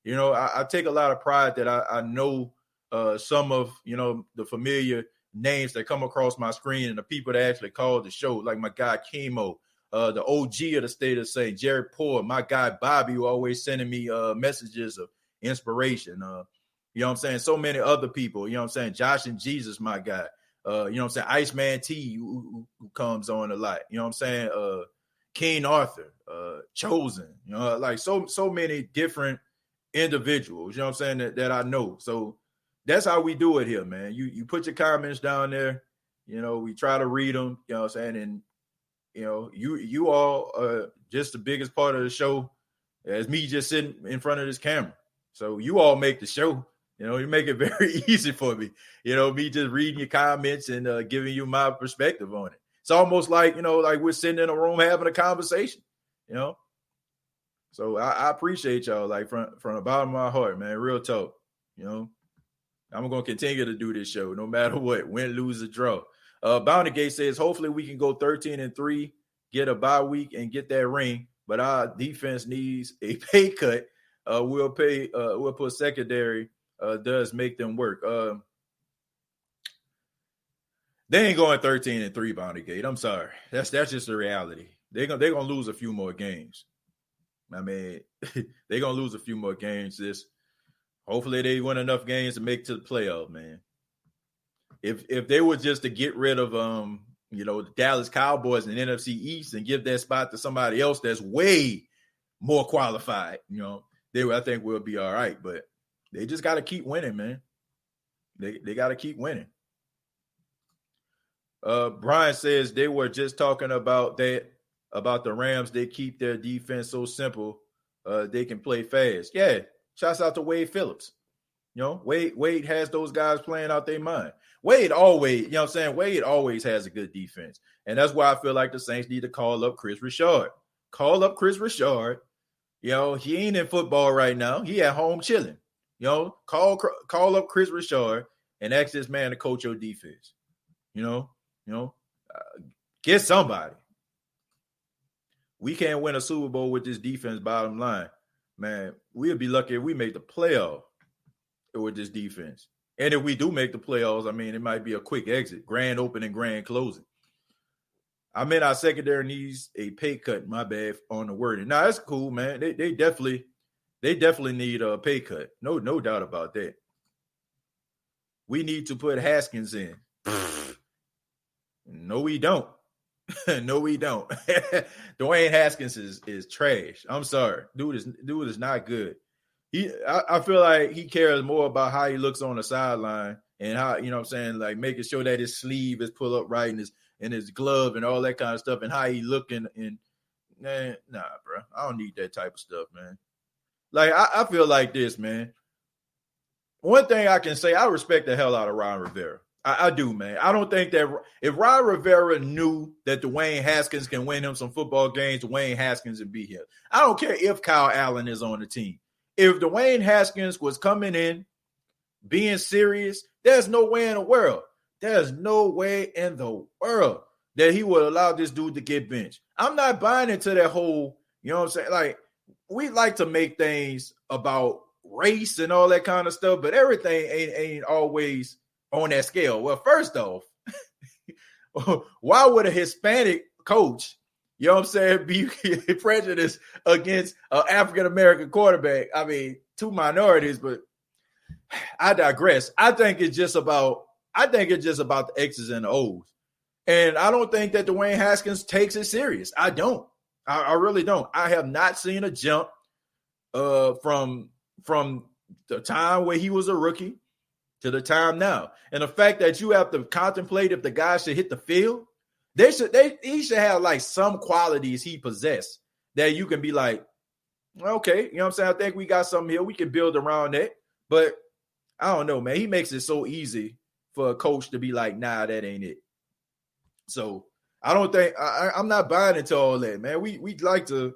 I take a lot of pride that I know some of, the familiar names that come across my screen and the people that actually called the show, like my guy Chemo, the OG of the State of St. Jared Poor, my guy Bobby, who always sending me messages of inspiration. You know what I'm saying? So many other people, Josh and Jesus, my guy. Iceman T, who comes on a lot. King Arthur, Chosen, like so many different individuals, that I know. So that's how we do it here, man. You put your comments down there, we try to read them, and you all are just the biggest part of the show as me just sitting in front of this camera. So you all make the show. You make it very easy for me. Me just reading your comments and giving you my perspective on it. It's almost like, like we're sitting in a room having a conversation, So I appreciate y'all, like from the bottom of my heart, man. Real talk, I'm going to continue to do this show no matter what, win, lose, or draw. Bounty Gate says, hopefully we can go 13-3, get a bye week, and get that ring. But our defense needs a pay cut. We'll put secondary. Does make them work. They ain't going 13-3, Bounty Gate. I'm sorry. That's just the reality. They're gonna lose a few more games. I mean, they're gonna lose a few more games. Hopefully they win enough games to make it to the playoff, man. If they were just to get rid of the Dallas Cowboys and NFC East and give that spot to somebody else that's way more qualified, I think we'll be all right. But they just got to keep winning, man. They got to keep winning. Brian says they were just talking about the Rams. They keep their defense so simple. They can play fast. Yeah. Shouts out to Wade Phillips. Wade has those guys playing out their mind. Wade always, Wade always has a good defense. And that's why I feel like the Saints need to call up Chris Richard. Call up Chris Richard. He ain't in football right now. He at home chilling. Call up Chris Richard and ask this man to coach your defense. Get somebody. We can't win a Super Bowl with this defense. Bottom line, man, we'll be lucky if we make the playoff with this defense. And if we do make the playoffs, I mean, it might be a quick exit, grand opening, grand closing. I mean, our secondary needs a pay cut. My bad on the wording. Now that's cool, man. They definitely need a pay cut. No doubt about that. We need to put Haskins in. No, we don't. No, we don't. Dwayne Haskins is trash. I'm sorry. Dude is not good. I feel like he cares more about how he looks on the sideline and how, like making sure that his sleeve is pulled up right and his glove and all that kind of stuff and how he looking and nah, bro. I don't need that type of stuff, man. Like, I feel like this, man. One thing I can say, I respect the hell out of Ron Rivera. I do, man. I don't think that if Ron Rivera knew that Dwayne Haskins can win him some football games, Dwayne Haskins would be here. I don't care if Kyle Allen is on the team. If Dwayne Haskins was coming in, being serious, there's no way in the world. There's no way in the world that he would allow this dude to get benched. I'm not buying into that whole, you know what I'm saying? Like, we like to make things about race and all that kind of stuff, but everything ain't always on that scale. Well, first off, why would a Hispanic coach, you know what I'm saying, be prejudiced against an African-American quarterback? I mean, two minorities, but I digress. I think it's just about the X's and the O's. And I don't think that Dwayne Haskins takes it serious. I don't. I really don't. I have not seen a jump from the time where he was a rookie to the time now. And the fact that you have to contemplate if the guy should hit the field, he should have like some qualities he possessed that you can be like, okay, you know what I'm saying? I think we got something here. We can build around that. But I don't know, man. He makes it so easy for a coach to be like, nah, that ain't it. So I don't think I'm not buying into all that, man. We'd like to,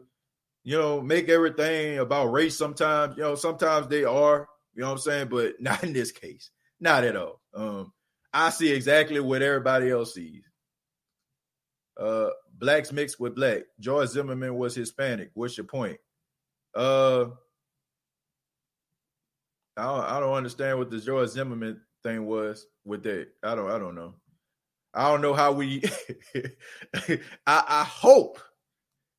you know, make everything about race sometimes. You know, sometimes they are, you know what I'm saying, but not in this case. Not at all. I see exactly what everybody else sees. Blacks mixed with black. George Zimmerman was Hispanic. What's your point? I don't understand what the George Zimmerman thing was with that. I don't know. I don't know how we I hope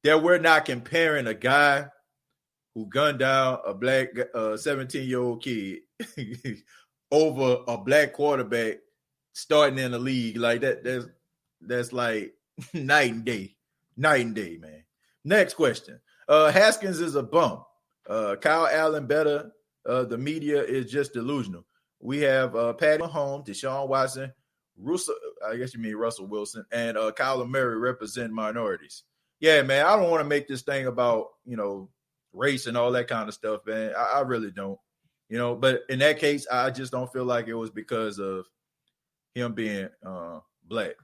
that we're not comparing a guy who gunned down a black 17-year-old kid over a black quarterback starting in the league. Like that, that's like night and day, man. Next question. Haskins is a bum. Kyle Allen better. The media is just delusional. We have Patty Mahomes, Deshaun Watson, Russell, I guess you mean Russell Wilson, and Kyler Murray represent minorities. Yeah, man, I don't want to make this thing about, you know, race and all that kind of stuff, man. I really don't, you know, but in that case, I just don't feel like it was because of him being black.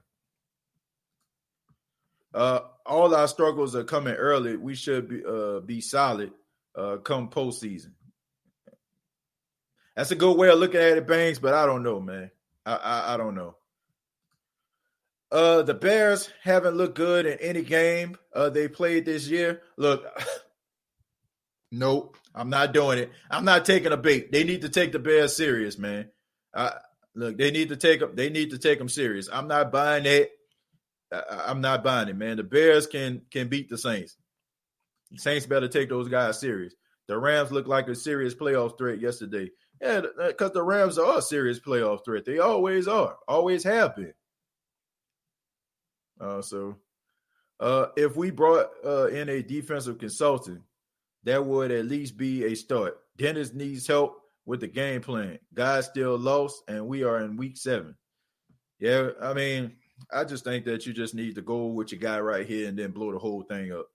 All our struggles are coming early. We should be solid come postseason. That's a good way of looking at it, Banks, but I don't know, man. I don't know. The Bears haven't looked good in any game they played this year. Look, nope, I'm not doing it. I'm not taking a bait. They need to take the Bears serious, man. Look, they need to take them serious. I'm not buying it. I'm not buying it, man. The Bears can beat the Saints. The Saints better take those guys serious. The Rams look like a serious playoff threat yesterday. Yeah, because the Rams are a serious playoff threat. They always are. Always have been. So if we brought in a defensive consultant, that would at least be a start. Dennis needs help with the game plan. Guys still lost, and we are in week 7. Yeah, I mean, I just think that you just need to go with your guy right here and then blow the whole thing up.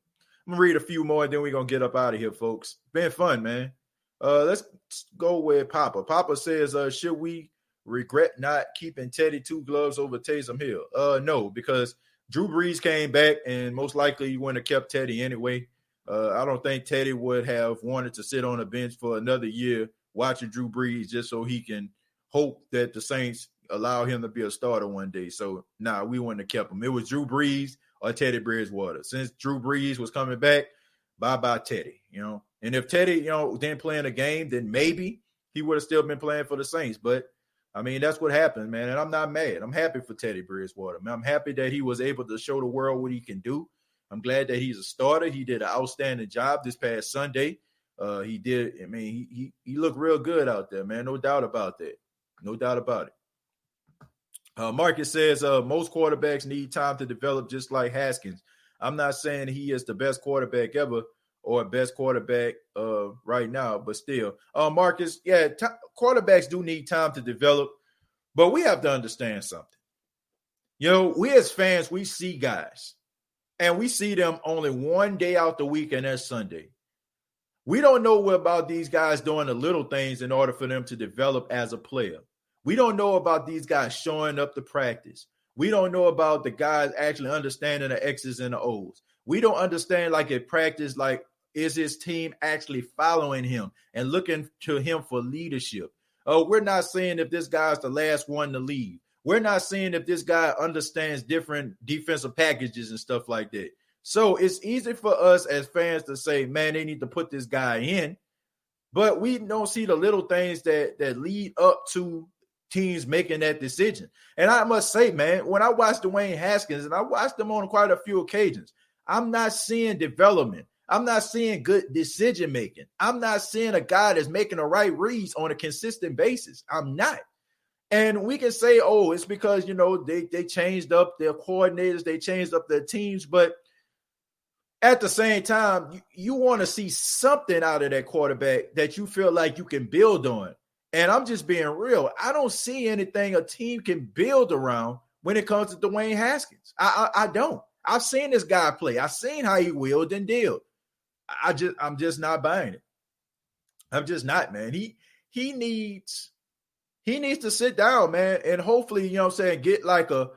I'm going to read a few more, and then we're going to get up out of here, folks. Been fun, man. Let's go with Papa. Papa says, should we regret not keeping Teddy 2 gloves over Taysom Hill? No, because Drew Brees came back, and most likely you wouldn't have kept Teddy anyway. I don't think Teddy would have wanted to sit on a bench for another year watching Drew Brees just so he can hope that the Saints allow him to be a starter one day. So, we wouldn't have kept him. It was Drew Brees or Teddy Bridgewater. Since Drew Brees was coming back, bye-bye Teddy, you know. And if Teddy, you know, didn't play in a game, then maybe he would have still been playing for the Saints. But, I mean, that's what happened, man. And I'm not mad. I'm happy for Teddy Bridgewater, man. I'm happy that he was able to show the world what he can do. I'm glad that he's a starter. He did an outstanding job this past Sunday. He did. I mean, he looked real good out there, man. No doubt about that. No doubt about it. Marcus says most quarterbacks need time to develop just like Haskins. I'm not saying he is the best quarterback ever or best quarterback right now, but still. Marcus, yeah, quarterbacks do need time to develop, but we have to understand something. You know, we as fans, we see guys, and we see them only one day out the week, and that's Sunday. We don't know about these guys doing the little things in order for them to develop as a player. We don't know about these guys showing up to practice. We don't know about the guys actually understanding the X's and the O's. We don't understand, like, at practice, like, is his team actually following him and looking to him for leadership? We're not saying if this guy's the last one to leave. We're not saying if this guy understands different defensive packages and stuff like that. So it's easy for us as fans to say, man, they need to put this guy in. But we don't see the little things that lead up to teams making that decision. And I must say, man, when I watch Dwayne Haskins, and I watched him on quite a few occasions, I'm not seeing development. I'm not seeing good decision making. I'm not seeing a guy that's making the right reads on a consistent basis. I'm not. And we can say, oh, it's because, they changed up their coordinators, they changed up their teams. But at the same time, you want to see something out of that quarterback that you feel like you can build on. And I'm just being real. I don't see anything a team can build around when it comes to Dwayne Haskins. I don't. I've seen this guy play. I've seen how he willed and dealt. I'm just not buying it. I'm just not, man. He needs to sit down, man, and hopefully, get like a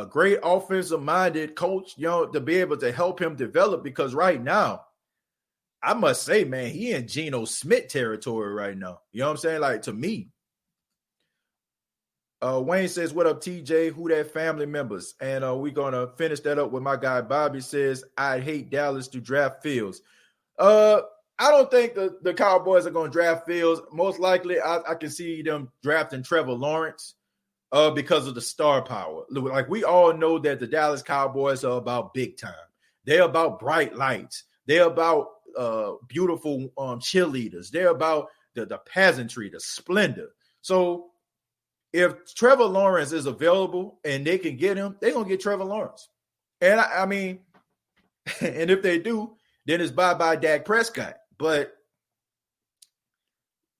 great offensive minded coach, to be able to help him develop, because right now, I must say, man, he in Geno Smith territory right now. You know what I'm saying? Like, to me. Wayne says, what up, TJ? Who that family members? And we're going to finish that up with my guy Bobby says, I'd hate Dallas to draft Fields. I don't think the Cowboys are going to draft Fields. Most likely, I can see them drafting Trevor Lawrence because of the star power. Like, we all know that the Dallas Cowboys are about big time. They're about bright lights. They're about beautiful cheerleaders. They're about the pageantry, the splendor. So if Trevor Lawrence is available and they can get him, they're going to get Trevor Lawrence. And I mean, and if they do, then it's bye-bye Dak Prescott. But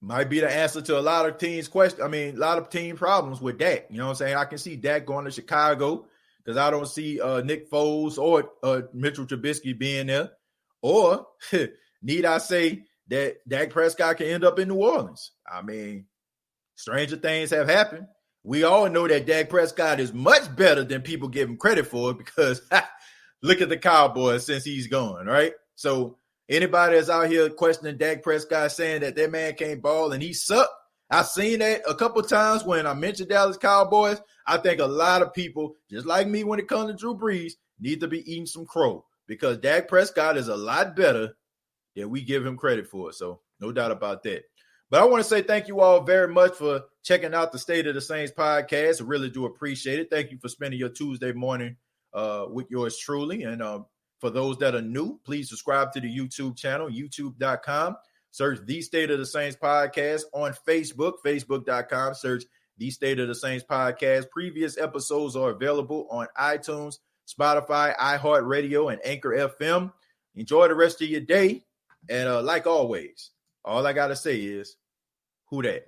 might be the answer to a lot of teams' questions. I mean, a lot of team problems with Dak. You know what I'm saying? I can see Dak going to Chicago because I don't see Nick Foles or Mitchell Trubisky being there. Or need I say that Dak Prescott can end up in New Orleans? I mean, stranger things have happened. We all know that Dak Prescott is much better than people give him credit for, because look at the Cowboys since he's gone, right? So anybody that's out here questioning Dak Prescott, saying that man can't ball and he sucked, I've seen that a couple times when I mentioned Dallas Cowboys. I think a lot of people, just like me when it comes to Drew Brees, need to be eating some crow, because Dak Prescott is a lot better than we give him credit for. So no doubt about that. But I want to say thank you all very much for checking out the State of the Saints podcast. I really do appreciate it. Thank you for spending your Tuesday morning with yours truly. And for those that are new, please subscribe to the YouTube channel, youtube.com. Search The State of the Saints podcast. On Facebook, facebook.com. Search The State of the Saints podcast. Previous episodes are available on iTunes, Spotify, iHeartRadio, and Anchor FM. Enjoy the rest of your day. And like always, all I got to say is, who dat?